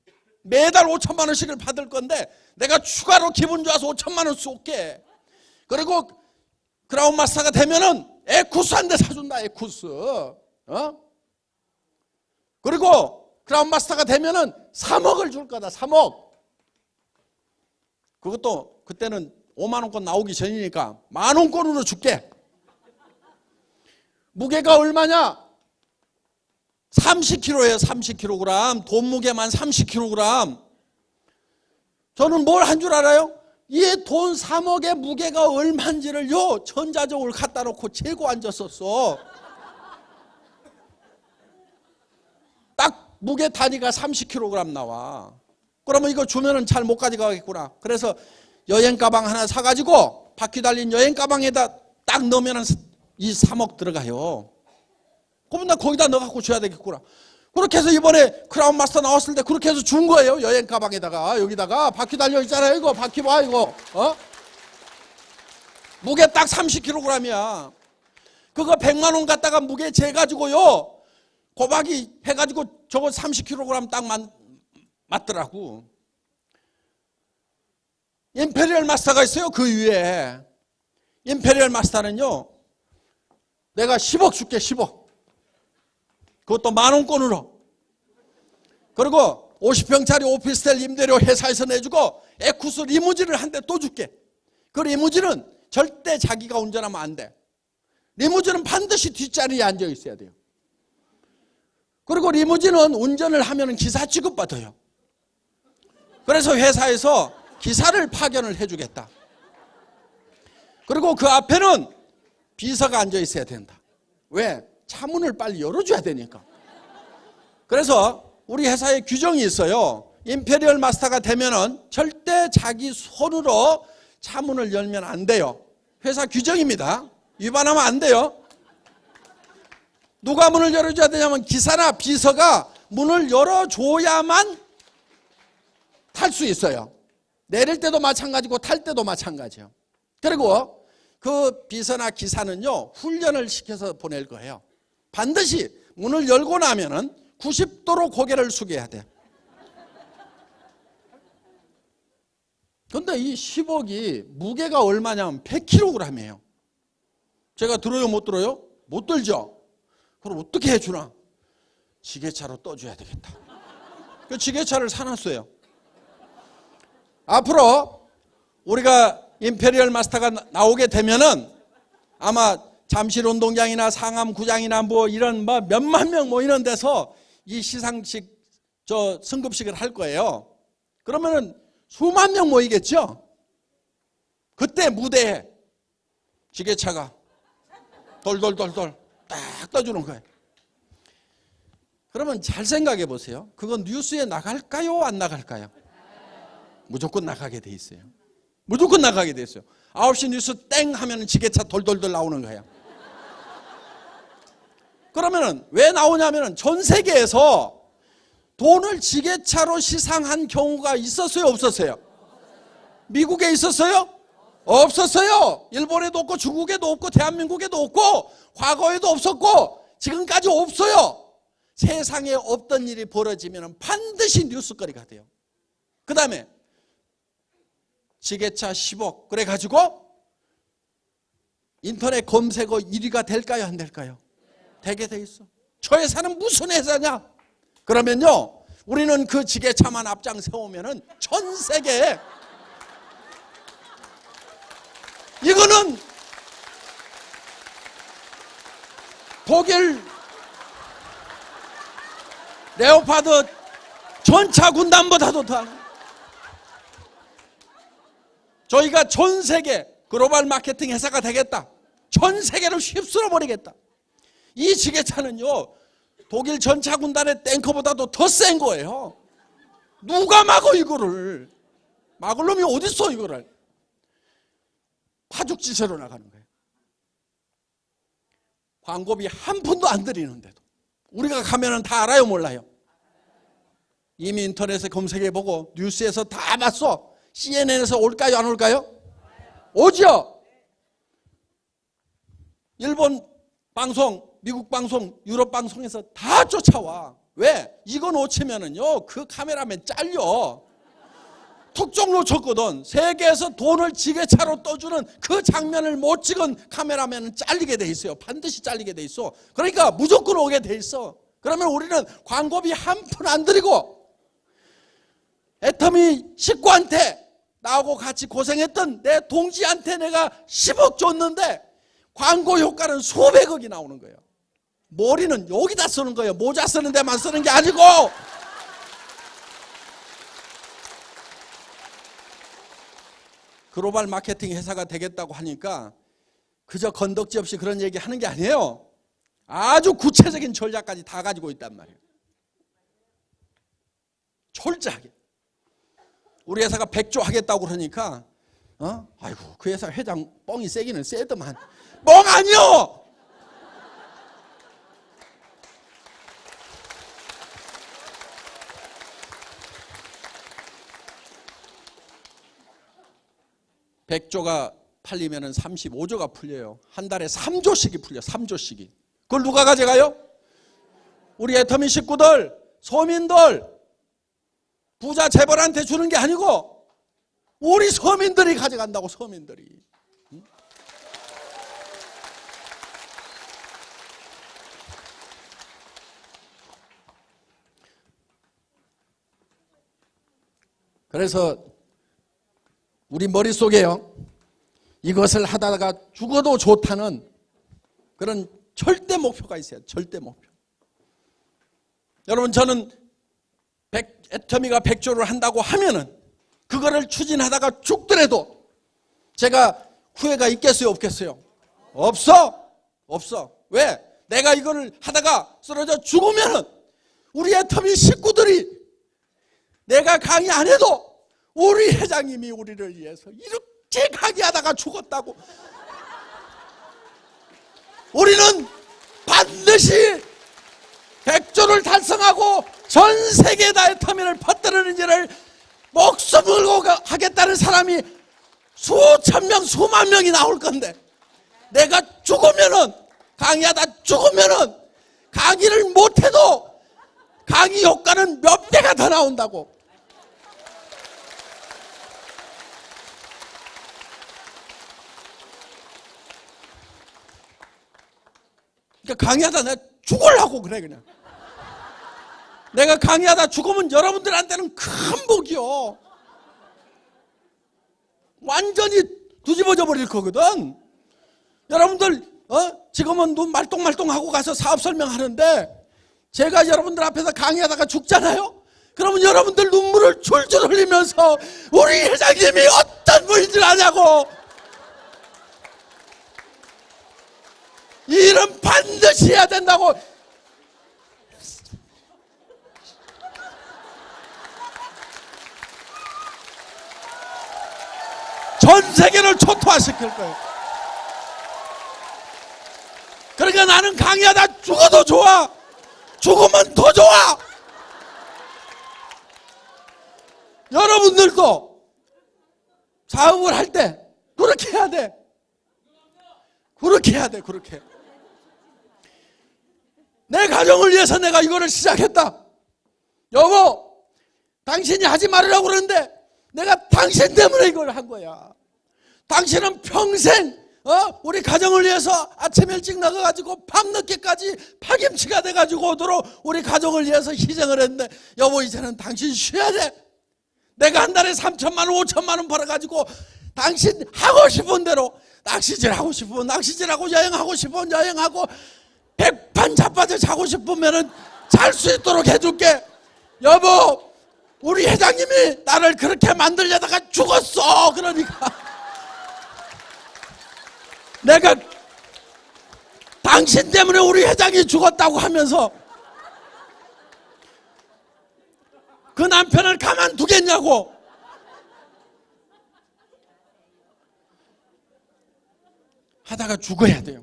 매달 5천만 원씩을 받을 건데 내가 추가로 기분 좋아서 5천만 원 쏠게. 그리고 크라운 마스터가 되면은 에쿠스 한 대 사준다. 에쿠스. 그리고 크라운 마스터가 되면은 3억을 줄 거다. 3억. 그것도 그때는 5만 원권 나오기 전이니까 10,000원권으로 줄게. 무게가 얼마냐? 30kg예요. 30kg. 돈 무게만 30kg. 저는 뭘 한 줄 알아요? 이 돈 3억의 무게가 얼마인지를요 전자적으로 갖다 놓고 재고 앉았었어. 딱 무게 단위가 30kg 나와. 그러면 이거 주면은 잘 못 가져가겠구나. 그래서 여행 가방 하나 사가지고 바퀴 달린 여행 가방에다 딱 넣으면 이 3억 들어가요. 그러면 나 거기다 넣어갖고 줘야 되겠구나. 그렇게 해서 이번에 크라운 마스터 나왔을 때 그렇게 해서 준 거예요. 여행 가방에다가. 여기다가 바퀴 달려 있잖아요. 이거 바퀴 봐 이거. 무게 딱 30kg이야. 그거 100만 원 갖다가 무게 재가지고요. 고박이 해가지고 저거 30kg 딱 맞더라고. 임페리얼 마스터가 있어요. 그 위에. 임페리얼 마스터는요. 내가 10억 줄게 10억. 그것도 만원권으로. 그리고 50평짜리 오피스텔 임대료 회사에서 내주고 에쿠스 리무진을 한 대 또 줄게. 그 리무진은 절대 자기가 운전하면 안 돼. 리무진은 반드시 뒷자리에 앉아 있어야 돼요. 그리고 리무진은 운전을 하면 기사 취급받아요. 그래서 회사에서 기사를 파견을 해주겠다. 그리고 그 앞에는 비서가 앉아 있어야 된다. 왜? 차문을 빨리 열어줘야 되니까. 그래서 우리 회사에 규정이 있어요. 임페리얼 마스터가 되면은 절대 자기 손으로 차문을 열면 안 돼요. 회사 규정입니다. 위반하면 안 돼요. 누가 문을 열어줘야 되냐면 기사나 비서가 문을 열어줘야만 탈 수 있어요. 내릴 때도 마찬가지고 탈 때도 마찬가지예요. 그리고 그 비서나 기사는요, 훈련을 시켜서 보낼 거예요. 반드시 문을 열고 나면은 90도로 고개를 숙여야 돼. 근데 이 10억이 무게가 얼마냐면 100kg이에요. 제가 들어요, 못 들어요? 못 들죠? 그럼 어떻게 해주나? 지게차로 떠줘야 되겠다. 그 지게차를 사놨어요. 앞으로 우리가 임페리얼 마스터가 나오게 되면은 아마 잠실 운동장이나 상암구장이나 뭐 이런 뭐 몇만 명 뭐 이런 데서 이 시상식 승급식을 할 거예요. 그러면은 수만 명 모이겠죠? 그때 무대에 지게차가 돌돌돌돌 딱 떠주는 거예요. 그러면 잘 생각해 보세요. 그건 뉴스에 나갈까요? 안 나갈까요? 무조건 나가게 돼 있어요. 무조건 나가게 돼 있어요. 9시 뉴스 땡 하면 지게차 돌돌돌 나오는 거예요. 그러면은 왜 나오냐면은 전 세계에서 돈을 지게차로 시상한 경우가 있었어요, 없었어요? 미국에 있었어요? 없었어요. 일본에도 없고 중국에도 없고 대한민국에도 없고 과거에도 없었고 지금까지 없어요. 세상에 없던 일이 벌어지면 반드시 뉴스거리가 돼요. 그 다음에 지게차 10억 그래가지고 인터넷 검색어 1위가 될까요, 안 될까요? 되게 돼 있어. 저 회사는 무슨 회사냐? 그러면요, 우리는 그 지게차만 앞장 세우면은 전 세계에 이거는 독일 레오파드 전차 군단보다도 더하는, 저희가 전 세계 글로벌 마케팅 회사가 되겠다. 전 세계를 휩쓸어 버리겠다. 이 지게차는요, 독일 전차 군단의 탱커보다도 더 센 거예요. 누가 막어 이거를? 막을 놈이 어딨어 이거를? 파죽지세로 나가는 거예요. 광고비 한 푼도 안 들이는데도 우리가 가면은 다 알아요, 몰라요? 이미 인터넷에 검색해보고 뉴스에서 다 봤어. CNN에서 올까요, 안 올까요? 오죠. 일본 방송, 미국 방송, 유럽 방송에서 다 쫓아와. 왜? 이거 놓치면은요, 그 카메라맨 잘려. 톡쪽 놓쳤거든. 세계에서 돈을 지게차로 떠주는 그 장면을 못 찍은 카메라맨은 잘리게 돼 있어요. 반드시 잘리게 돼 있어. 그러니까 무조건 오게 돼 있어. 그러면 우리는 광고비 한 푼 안 들이고 애터미 식구한테 나하고 같이 고생했던 내 동지한테 내가 10억 줬는데 광고 효과는 수백억이 나오는 거예요. 머리는 여기다 쓰는 거예요. 모자 쓰는 데만 쓰는 게 아니고. 글로벌 마케팅 회사가 되겠다고 하니까 그저 건덕지 없이 그런 얘기 하는 게 아니에요. 아주 구체적인 전략까지 다 가지고 있단 말이에요. 철저하게. 우리 회사가 100조 하겠다고 그러니까 아이고 그 회사 회장 뻥이 세기는 세더만. 뻥 아니요. (100조가) 팔리면은 35조가 풀려요. 한 달에 3조씩이 풀려. 3조씩이. 그걸 누가 가져가요? 우리 애터미 식구들, 서민들, 부자 재벌한테 주는 게 아니고 우리 서민들이 가져간다고. 서민들이. 그래서 우리 머릿속에요, 이것을 하다가 죽어도 좋다는 그런 절대 목표가 있어요. 절대 목표. 여러분, 저는 애터미가 100조를 한다고 하면은 그거를 추진하다가 죽더라도 제가 후회가 있겠어요, 없겠어요? 없어. 왜? 내가 이거를 하다가 쓰러져 죽으면은 우리 애터미 식구들이 내가 강의 안 해도 우리 회장님이 우리를 위해서 이렇게 강의하다가 죽었다고. 우리는 반드시 100조를 달성하고 전 세계에다 애터미를 퍼뜨리는 일을 목숨을 걸고 하겠다는 사람이 수천 명, 수만 명이 나올 건데, 내가 죽으면은, 강의하다 죽으면은 강의를 못해도 강의 효과는 몇 배가 더 나온다고. 그러니까 강의하다 내가 죽으려고 그래. 그냥 내가 강의하다 죽으면 여러분들한테는 큰 복이요. 완전히 뒤집어져 버릴 거거든. 여러분들 지금은 눈 말똥말똥하고 가서 사업 설명하는데, 제가 여러분들 앞에서 강의하다가 죽잖아요. 그러면 여러분들 눈물을 줄줄 흘리면서 우리 회장님이 어떤 분인 줄 아냐고. 이 일은 반드시 해야 된다고. 전 세계를 초토화시킬 거예요. 그러니까 나는 강의하다 죽어도 좋아. 죽으면 더 좋아. 여러분들도 사업을 할 때 그렇게 해야 돼. 그렇게 해야 돼. 그렇게. 내 가정을 위해서 내가 이거를 시작했다. 여보, 당신이 하지 말으라고 그러는데 내가 당신 때문에 이걸 한 거야. 당신은 평생 우리 가정을 위해서 아침 일찍 나가가지고 밤늦게까지 파김치가 돼가지고 오도록 우리 가정을 위해서 희생을 했는데, 여보 이제는 당신 쉬어야 돼. 내가 한 달에 3천만 원 5천만 원 벌어가지고 당신 하고 싶은 대로 낚시질 하고 싶으면 낚시질하고 여행하고 싶으면 여행하고 백판 자빠져 자고 싶으면 잘 수 있도록 해줄게. 여보, 우리 회장님이 나를 그렇게 만들려다가 죽었어. 그러니까 내가 당신 때문에 우리 회장이 죽었다고 하면서 그 남편을 가만두겠냐고. 하다가 죽어야 돼요.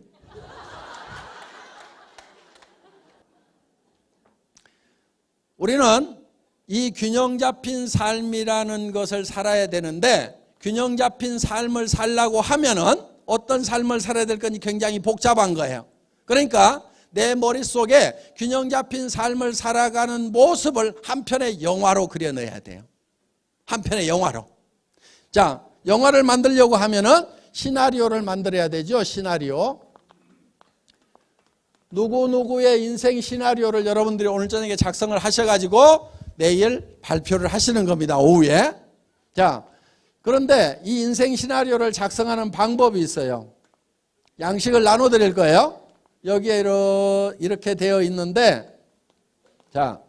우리는 이 균형 잡힌 삶이라는 것을 살아야 되는데, 균형 잡힌 삶을 살려고 하면은 어떤 삶을 살아야 될 건지 굉장히 복잡한 거예요. 그러니까 내 머릿속에 균형 잡힌 삶을 살아가는 모습을 한 편의 영화로 그려넣어야 돼요. 한 편의 영화로. 자, 영화를 만들려고 하면은 시나리오를 만들어야 되죠. 시나리오. 누구누구의 인생 시나리오를 여러분들이 오늘 저녁에 작성을 하셔가지고 내일 발표를 하시는 겁니다. 오후에. 자, 그런데 이 인생 시나리오를 작성하는 방법이 있어요. 양식을 나눠드릴 거예요. 여기에 이렇게 되어 있는데, 자,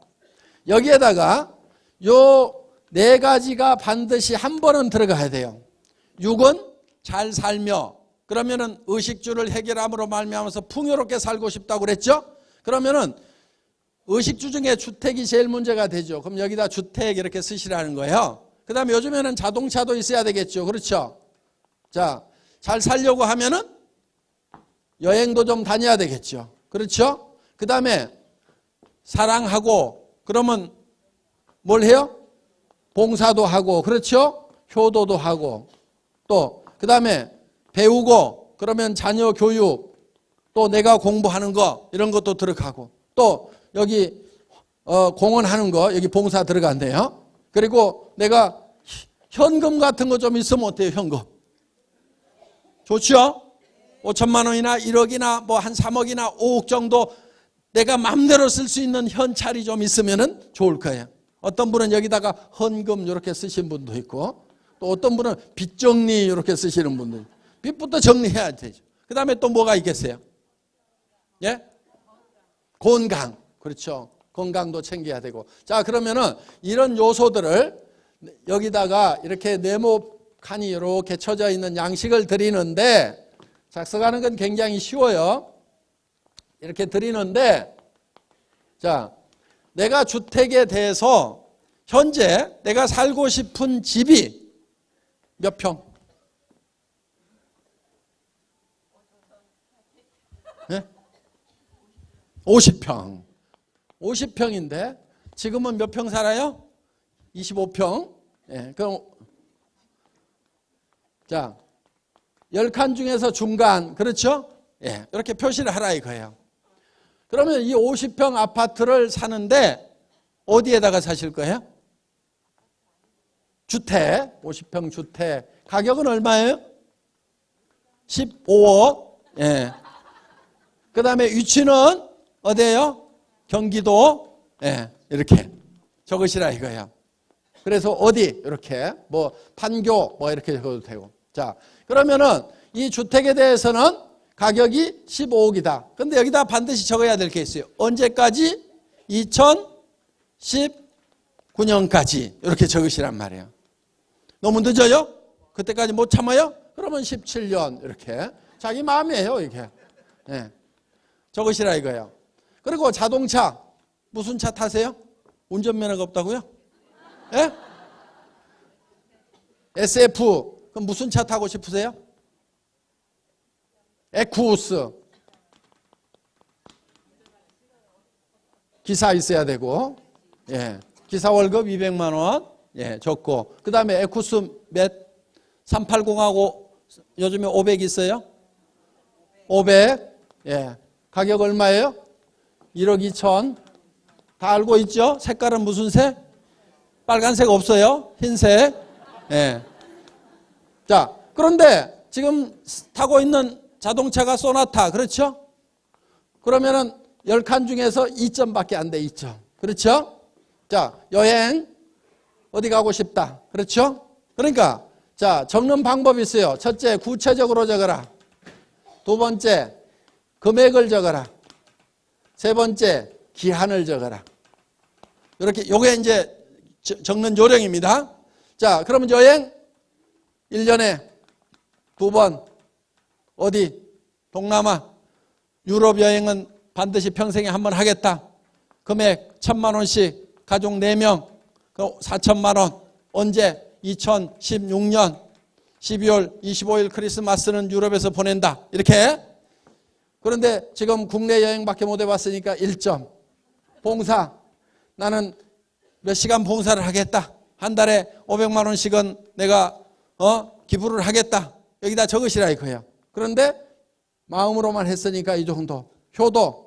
여기에다가 요 4가지가 반드시 한 번은 들어가야 돼요. 6은 잘 살며, 그러면은 의식주를 해결함으로 말미암아서 풍요롭게 살고 싶다고 그랬죠? 그러면은 의식주 중에 주택이 제일 문제가 되죠. 그럼 여기다 주택 이렇게 쓰시라는 거예요. 그 다음에 요즘에는 자동차도 있어야 되겠죠. 그렇죠? 자, 잘 살려고 하면은 여행도 좀 다녀야 되겠죠. 그렇죠? 그 다음에 사랑하고 그러면 뭘 해요? 봉사도 하고, 그렇죠? 효도도 하고, 또 그 다음에 배우고 그러면 자녀 교육, 또 내가 공부하는 거 이런 것도 들어가고, 또 여기 공헌하는 거 여기 봉사 들어간대요. 그리고 내가 현금 같은 거 좀 있으면 어때요? 현금 좋죠? 5천만 원이나 1억이나 뭐 한 3억이나 5억 정도 내가 마음대로 쓸 수 있는 현찰이 좀 있으면 좋을 거예요. 어떤 분은 여기다가 헌금 이렇게 쓰신 분도 있고, 또 어떤 분은 빚 정리 이렇게 쓰시는 분들, 빚부터 정리해야 되죠. 그 다음에 또 뭐가 있겠어요? 예? 건강. 그렇죠. 건강도 챙겨야 되고. 자, 그러면은 이런 요소들을 여기다가 이렇게 네모 칸이 이렇게 쳐져 있는 양식을 드리는데, 작성하는 건 굉장히 쉬워요. 이렇게 드리는데, 자, 내가 주택에 대해서 현재 내가 살고 싶은 집이 몇 평? 네? 50평. 50평인데 지금은 몇 평 살아요? 25평. 예, 그럼 자, 10칸 중에서 중간, 그렇죠? 예, 이렇게 표시를 하라 이거예요. 그러면 이 50평 아파트를 사는데 어디에다가 사실 거예요? 주택, 50평 주택. 가격은 얼마예요? 15억. 예. 그 다음에 위치는 어디예요? 경기도. 예, 이렇게 적으시라 이거예요. 그래서 어디? 이렇게 뭐 판교 뭐 이렇게 적어도 되고. 자, 그러면은 이 주택에 대해서는 가격이 15억이다. 근데 여기다 반드시 적어야 될 게 있어요. 언제까지? 2019년까지 이렇게 적으시란 말이에요. 너무 늦어요? 그때까지 못 참아요? 그러면 17년 이렇게 자기 마음이에요. 이게 네. 적으시라 이거예요. 그리고 자동차 무슨 차 타세요? 운전면허가 없다고요? 예? SF 그럼 무슨 차 타고 싶으세요? 에쿠스 기사 있어야 되고, 예, 기사 월급 200만 원, 예, 적고, 그 다음에 에쿠스 몇? 380하고 요즘에 500 있어요? 500, 예, 가격 얼마예요? 1억 2천. 다 알고 있죠? 색깔은 무슨 색? 빨간색 없어요? 흰색. 예. 자, 그런데 지금 타고 있는 자동차가 소나타, 그렇죠? 그러면은 10칸 중에서 2점밖에 안 돼, 2점. 그렇죠? 자, 여행 어디 가고 싶다. 그렇죠? 그러니까 자, 적는 방법이 있어요. 첫째, 구체적으로 적어라. 두 번째, 금액을 적어라. 세 번째, 기한을 적어라. 이렇게 요게 이제 적는 요령입니다. 자, 그러면 여행 1년에 2번 어디? 동남아. 유럽 여행은 반드시 평생에 한 번 하겠다. 금액 1,000만 원씩 가족 4명 4천만 원. 언제? 2016년 12월 25일 크리스마스는 유럽에서 보낸다. 이렇게. 그런데 지금 국내 여행밖에 못 해봤으니까 1점. 봉사. 나는 몇 시간 봉사를 하겠다. 한 달에 500만 원씩은 내가 기부를 하겠다. 여기다 적으시라 이거예요. 그런데 마음으로만 했으니까 이 정도. 효도.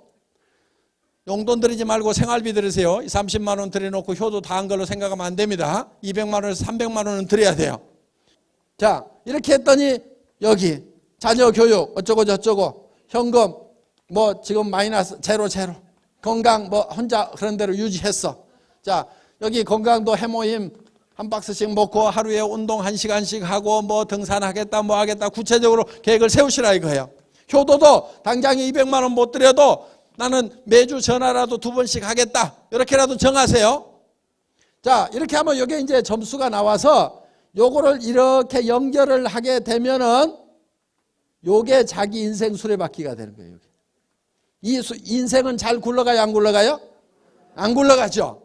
용돈 들이지 말고 생활비 들으세요. 30만 원 들여놓고 효도 다 한 걸로 생각하면 안 됩니다. 200만 원에서 300만 원은 드려야 돼요. 자, 이렇게 했더니 여기 자녀 교육 어쩌고 저쩌고 현금 뭐 지금 마이너스 제로 건강 뭐 혼자 그런 대로 유지했어. 자, 여기 건강도 해모임 한 박스씩 먹고 하루에 운동 1시간씩 하고 뭐 등산하겠다 뭐 하겠다 구체적으로 계획을 세우시라 이거예요. 효도도 당장에 200만 원 못 드려도 나는 매주 전화라도 2번씩 하겠다. 이렇게라도 정하세요. 자, 이렇게 하면 이게 이제 점수가 나와서 요거를 이렇게 연결을 하게 되면은 요게 자기 인생 수레바퀴가 되는 거예요. 이 인생은 잘 굴러가요, 안 굴러가요? 안 굴러가죠.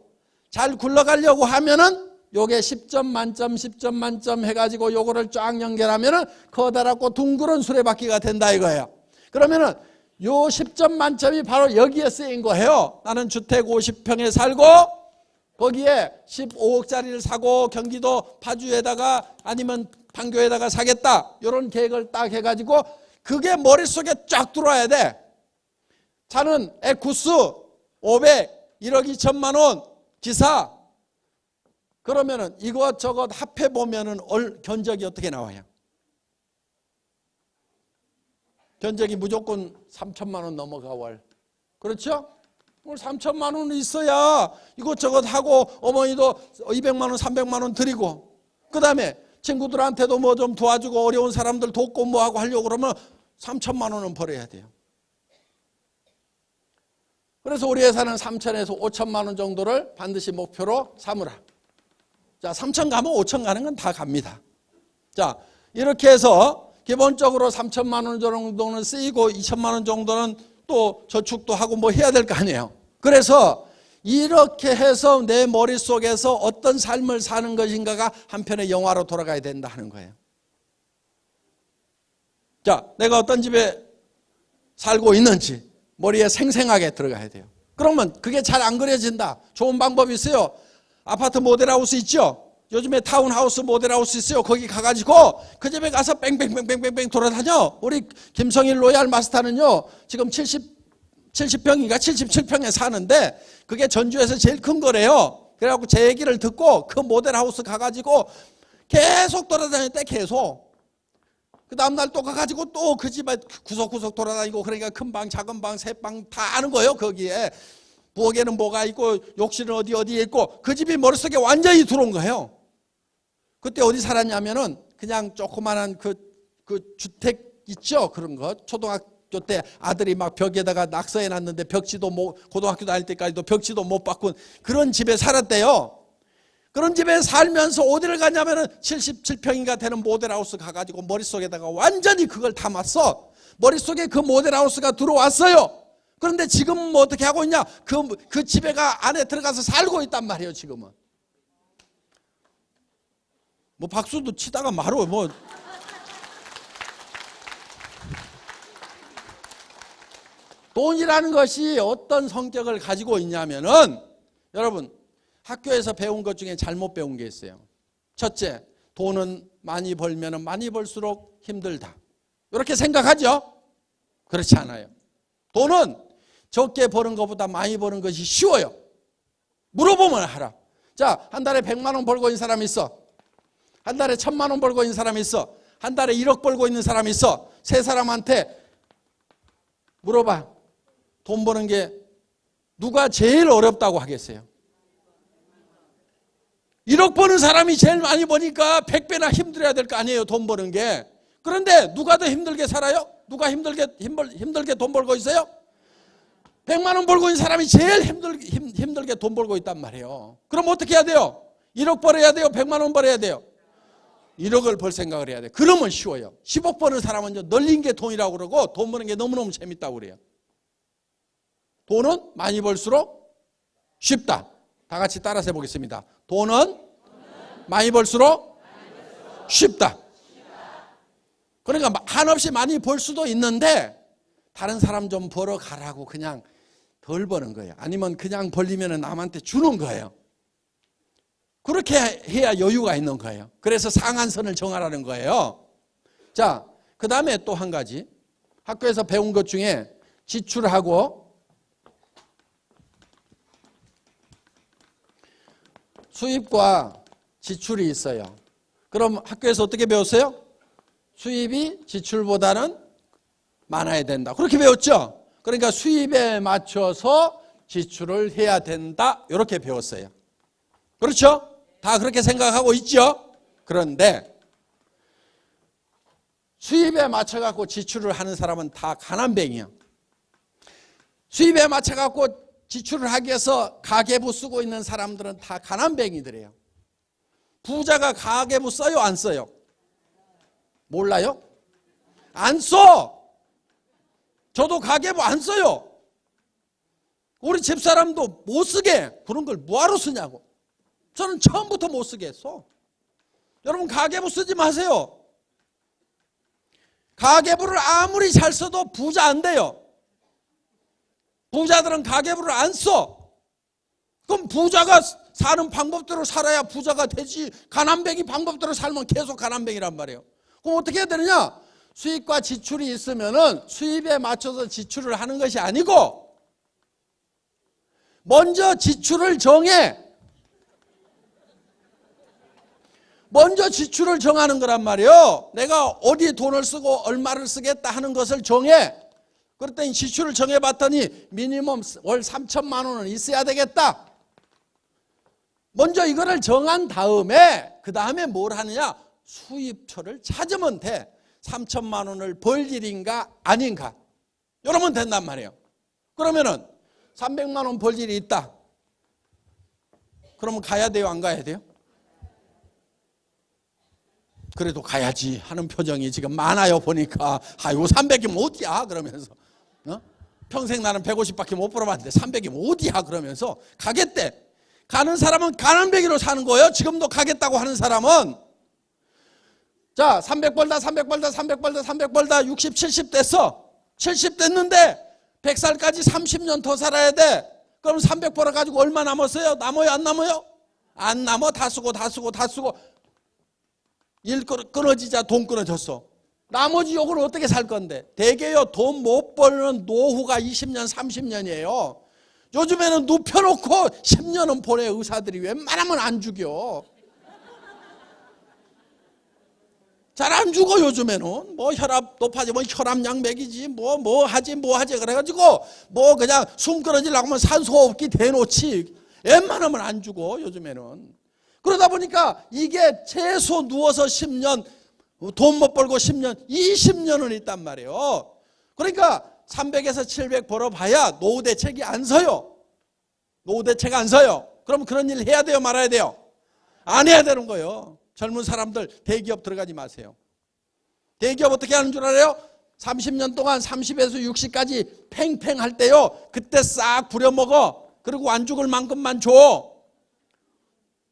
잘 굴러가려고 하면은 요게 10점 만점 10점 만점 해가지고 요거를 쫙 연결하면은 커다랗고 둥그런 수레바퀴가 된다 이거예요. 그러면은 요 10점 만점이 바로 여기에 쓰인 거예요. 나는 주택 50평에 살고 거기에 15억짜리를 사고 경기도 파주에다가 아니면 판교에다가 사겠다. 이런 계획을 딱 해가지고 그게 머릿속에 쫙 들어와야 돼. 차는 에쿠스 500 1억 2천만 원 기사. 그러면은 이것저것 합해보면은 견적이 어떻게 나와요? 견적이 무조건 3천만 원 넘어가 월. 그렇죠? 3천만 원 있어야 이것저것 하고 어머니도 200만 원 300만 원 드리고 그 다음에 친구들한테도 뭐 좀 도와주고 어려운 사람들 돕고 뭐 하고 하려고 그러면 3천만 원은 벌어야 돼요. 그래서 우리 회사는 3천에서 5천만 원 정도를 반드시 목표로 삼으라. 자, 3천 가면 5천 가는 건 다 갑니다. 자, 이렇게 해서 기본적으로 3천만 원 정도는 쓰이고 2천만 원 정도는 또 저축도 하고 뭐 해야 될 거 아니에요. 그래서 이렇게 해서 내 머릿속에서 어떤 삶을 사는 것인가가 한편의 영화로 돌아가야 된다 하는 거예요. 자, 내가 어떤 집에 살고 있는지 머리에 생생하게 들어가야 돼요. 그러면 그게 잘 안 그려진다. 좋은 방법이 있어요. 아파트 모델하우스 있죠? 요즘에 타운하우스 모델하우스 있어요. 거기 가가지고 그 집에 가서 뺑뺑뺑뺑뺑뺑 돌아다녀. 우리 김성일 로얄 마스터는요 지금 70평인가 77평에 사는데 그게 전주에서 제일 큰 거래요. 그래갖고 제 얘기를 듣고 그 모델하우스 가가지고 계속 돌아다녔대. 계속. 그 다음날 또 가가지고 또 그 집에 구석구석 돌아다니고 그러니까 큰 방 작은 방 새 방 다 아는 거예요. 거기에 부엌에는 뭐가 있고 욕실은 어디에 있고 그 집이 머릿속에 완전히 들어온 거예요. 그때 어디 살았냐면은 그냥 조그만한 그 주택 있죠? 그런 거. 초등학교 때 아들이 막 벽에다가 낙서해 놨는데 벽지도 고등학교 다닐 때까지도 벽지도 못 바꾼 그런 집에 살았대요. 그런 집에 살면서 어디를 가냐면은 77평인가 되는 모델하우스 가가지고 머릿속에다가 완전히 그걸 담았어. 머릿속에 그 모델하우스가 들어왔어요. 그런데 지금은 뭐 어떻게 하고 있냐? 그 집에가 안에 들어가서 살고 있단 말이에요, 지금은. 뭐 박수도 치다가 말어 뭐. 돈이라는 것이 어떤 성격을 가지고 있냐면은 여러분 학교에서 배운 것 중에 잘못 배운 게 있어요. 첫째, 돈은 많이 벌면 많이 벌수록 힘들다. 이렇게 생각하죠? 그렇지 않아요. 돈은 적게 버는 것보다 많이 버는 것이 쉬워요. 물어보면 알아. 자, 한 달에 100만 원 벌고 있는 사람이 있어. 한 달에 1000만 원 벌고 있는 사람이 있어. 한 달에 1억 벌고 있는 사람이 있어. 세 사람한테 물어봐. 돈 버는 게 누가 제일 어렵다고 하겠어요? 1억 버는 사람이 제일 많이 버니까 100배나 힘들어야 될 거 아니에요, 돈 버는 게. 그런데 누가 더 힘들게 살아요? 누가 힘들게 돈 벌고 있어요? 100만 원 벌고 있는 사람이 제일 힘들게 돈 벌고 있단 말이에요. 그럼 어떻게 해야 돼요? 1억 벌어야 돼요? 100만 원 벌어야 돼요? 1억을 벌 생각을 해야 돼요. 그러면 쉬워요. 10억 버는 사람은 널린 게 돈이라고 그러고 돈 버는 게 너무너무 재밌다고 그래요. 돈은 많이 벌수록 쉽다. 다 같이 따라서 해보겠습니다. 돈은 많이 벌수록 쉽다. 그러니까 한없이 많이 벌 수도 있는데 다른 사람 좀 벌어가라고 그냥 덜 버는 거예요. 아니면 그냥 벌리면 남한테 주는 거예요. 그렇게 해야 여유가 있는 거예요. 그래서 상한선을 정하라는 거예요. 자, 그 다음에 또 한 가지. 학교에서 배운 것 중에 지출하고 수입과 지출이 있어요. 그럼 학교에서 어떻게 배웠어요? 수입이 지출보다는 많아야 된다. 그렇게 배웠죠? 그러니까 수입에 맞춰서 지출을 해야 된다. 이렇게 배웠어요. 그렇죠? 다 그렇게 생각하고 있죠? 그런데 수입에 맞춰갖고 지출을 하는 사람은 다 가난뱅이야. 수입에 맞춰갖고 지출을 하기 위해서 가계부 쓰고 있는 사람들은 다 가난뱅이들이에요. 부자가 가계부 써요? 안 써요? 몰라요? 안 써! 저도 가계부 안 써요. 우리 집사람도 못 쓰게. 그런 걸 뭐하러 쓰냐고. 저는 처음부터 못 쓰겠어. 여러분 가계부 쓰지 마세요. 가계부를 아무리 잘 써도 부자 안 돼요. 부자들은 가계부를 안 써. 그럼 부자가 사는 방법대로 살아야 부자가 되지, 가난뱅이 방법대로 살면 계속 가난뱅이란 말이에요. 그럼 어떻게 해야 되느냐? 수입과 지출이 있으면은 수입에 맞춰서 지출을 하는 것이 아니고 먼저 지출을 정해. 먼저 지출을 정하는 거란 말이에요. 내가 어디에 돈을 쓰고 얼마를 쓰겠다 하는 것을 정해. 그랬더니 지출을 정해봤더니 미니멈 월 3천만 원은 있어야 되겠다. 먼저 이거를 정한 다음에 그 다음에 뭘 하느냐? 수입처를 찾으면 돼. 3천만 원을 벌 일인가 아닌가 이러면 된단 말이에요. 그러면은 300만 원 벌 일이 있다. 그러면 가야 돼요, 안 가야 돼요? 그래도 가야지 하는 표정이 지금 많아요. 보니까 아이고 300이면 어디야 그러면서 평생 나는 150밖에 못 벌어봤는데 300이면 어디야 그러면서 가겠대. 가는 사람은 가난뱅이로 사는 거예요. 지금도 가겠다고 하는 사람은. 자, 300 벌다 300 벌다 300 벌다 300 벌다 60, 70 됐어. 70 됐는데 100살까지 30년 더 살아야 돼. 그럼 300 벌어가지고 얼마 남았어요? 남아요, 안 남아요? 안 남아. 다 쓰고 다 쓰고 다 쓰고 일 끊어지자 돈 끊어졌어. 나머지 요걸 어떻게 살 건데? 대개요 돈 못 벌는 노후가 20년 30년이에요 요즘에는 눕혀놓고 10년은 보내. 의사들이 웬만하면 안 죽여. 잘 안 죽어. 요즘에는 뭐 혈압 높아지면 혈압약 먹이지 뭐 하지 그래가지고 뭐 그냥 숨 끊어지려고 하면 산소호흡기 대놓지. 웬만하면 안 죽어 요즘에는. 그러다 보니까 이게 최소 누워서 10년, 돈 못 벌고 10년, 20년은 있단 말이에요. 그러니까 300에서 700 벌어봐야 노후 대책이 안 서요. 노후 대책 안 서요. 그럼 그런 일 해야 돼요, 말아야 돼요? 안 해야 되는 거예요. 젊은 사람들 대기업 들어가지 마세요. 대기업 어떻게 하는 줄 알아요? 30년 동안 30에서 60까지 팽팽 할 때요, 그때 싹 부려먹어. 그리고 안 죽을 만큼만 줘.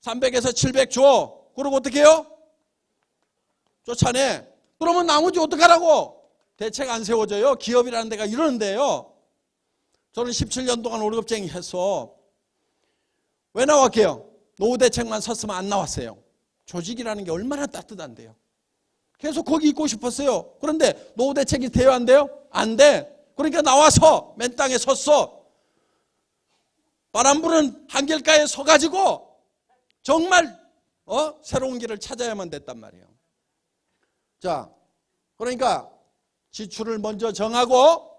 300에서 700 줘. 그리고 어떻게 해요? 쫓아내. 그러면 나머지 어떡하라고? 대책 안 세워져요. 기업이라는 데가 이러는데요. 저는 17년 동안 월급쟁이 했어. 왜 나왔게요? 노후 대책만 섰으면 안 나왔어요. 조직이라는 게 얼마나 따뜻한데요. 계속 거기 있고 싶었어요. 그런데 노후 대책이 돼요, 안 돼요? 안 돼. 그러니까 나와서 맨 땅에 섰어. 바람 부는 한길가에 서가지고 정말 새로운 길을 찾아야만 됐단 말이에요. 자, 그러니까 지출을 먼저 정하고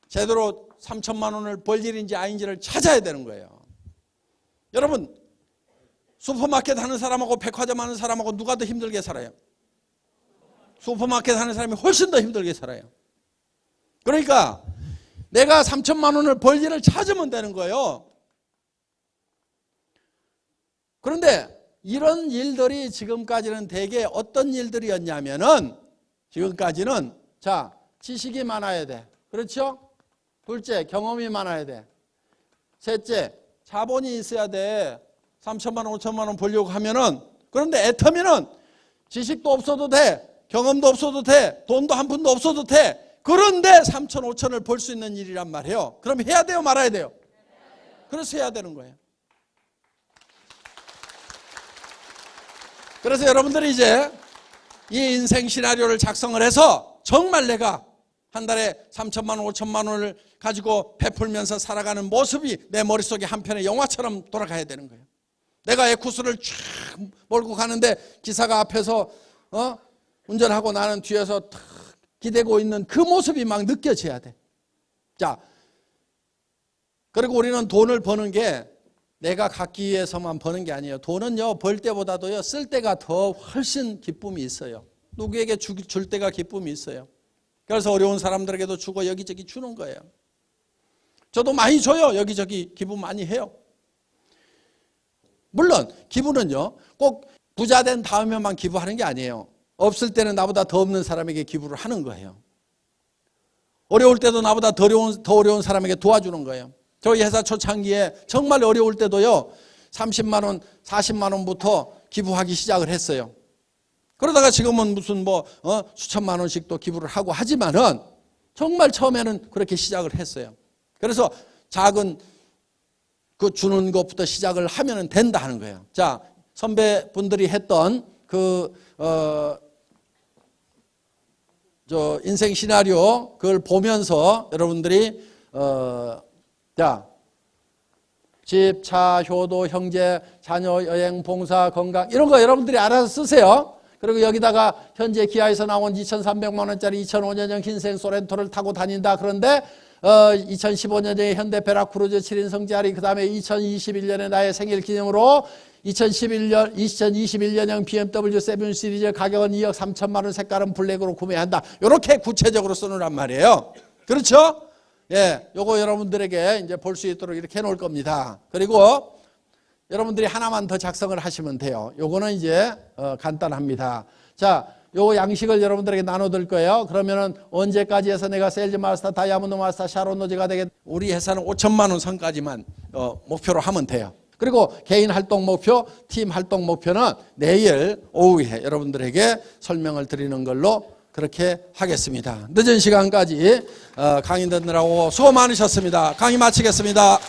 제대로 3천만 원을 벌 일인지 아닌지를 찾아야 되는 거예요. 여러분, 슈퍼마켓 하는 사람하고 백화점 하는 사람하고 누가 더 힘들게 살아요? 슈퍼마켓 하는 사람이 훨씬 더 힘들게 살아요. 그러니까 내가 3천만 원을 벌 일을 찾으면 되는 거예요. 그런데 이런 일들이 지금까지는 대개 어떤 일들이었냐면은, 지금까지는 자, 지식이 많아야 돼. 그렇죠? 둘째, 경험이 많아야 돼. 셋째, 자본이 있어야 돼. 3천만 원, 5천만 원 벌려고 하면은. 그런데 애터미는 지식도 없어도 돼. 경험도 없어도 돼. 돈도 한 푼도 없어도 돼. 그런데 3천, 5천을 벌 수 있는 일이란 말이에요. 그럼 해야 돼요, 말아야 돼요? 그래서 해야 되는 거예요. 그래서 여러분들이 이제 이 인생 시나리오를 작성을 해서 정말 내가 한 달에 3천만 원, 5천만 원을 가지고 베풀면서 살아가는 모습이 내 머릿속에 한편의 영화처럼 돌아가야 되는 거예요. 내가 에쿠스를 쫙 몰고 가는데 기사가 앞에서 운전하고 나는 뒤에서 탁 기대고 있는 그 모습이 막 느껴져야 돼. 자, 그리고 우리는 돈을 버는 게 내가 갖기 위해서만 버는 게 아니에요. 돈은요, 벌 때보다도요, 쓸 때가 더 훨씬 기쁨이 있어요. 누구에게 줄 때가 기쁨이 있어요. 그래서 어려운 사람들에게도 주고 여기저기 주는 거예요. 저도 많이 줘요. 여기저기 기부 많이 해요. 물론 기부는요, 꼭 부자 된 다음에만 기부하는 게 아니에요. 없을 때는 나보다 더 없는 사람에게 기부를 하는 거예요. 어려울 때도 나보다 더 어려운 사람에게 도와주는 거예요. 저희 회사 초창기에 정말 어려울 때도요, 30만 원, 40만 원부터 기부하기 시작을 했어요. 그러다가 지금은 무슨 수천만 원씩 또 기부를 하고 하지만은 정말 처음에는 그렇게 시작을 했어요. 그래서 작은 그 주는 것부터 시작을 하면은 된다 하는 거예요. 자, 선배분들이 했던 저 인생 시나리오 그걸 보면서 여러분들이 집, 차, 효도, 형제, 자녀, 여행, 봉사, 건강 이런 거 여러분들이 알아서 쓰세요. 그리고 여기다가 현재 기아에서 나온 2,300만 원짜리 2005년형 흰색 소렌토를 타고 다닌다. 그런데 2015년에 현대 베라크루즈 7인 성지아리, 그 다음에 2021년에 나의 생일 기념으로 2021년형 BMW 7 시리즈 가격은 2억 3천만 원, 색깔은 블랙으로 구매한다. 이렇게 구체적으로 쓰느란 말이에요. 그렇죠? 예, 요거 여러분들에게 이제 볼 수 있도록 이렇게 해놓을 겁니다. 그리고 여러분들이 하나만 더 작성을 하시면 돼요. 요거는 이제 간단합니다. 자, 요 양식을 여러분들에게 나눠드릴 거예요. 그러면은 언제까지 해서 내가 세일즈 마스터, 다이아몬드 마스터, 샤론 노지가 되겠? 우리 회사는 5천만 원 선까지만 목표로 하면 돼요. 그리고 개인 활동 목표, 팀 활동 목표는 내일 오후에 여러분들에게 설명을 드리는 걸로 그렇게 하겠습니다. 늦은 시간까지 강의 듣느라고 수고 많으셨습니다. 강의 마치겠습니다.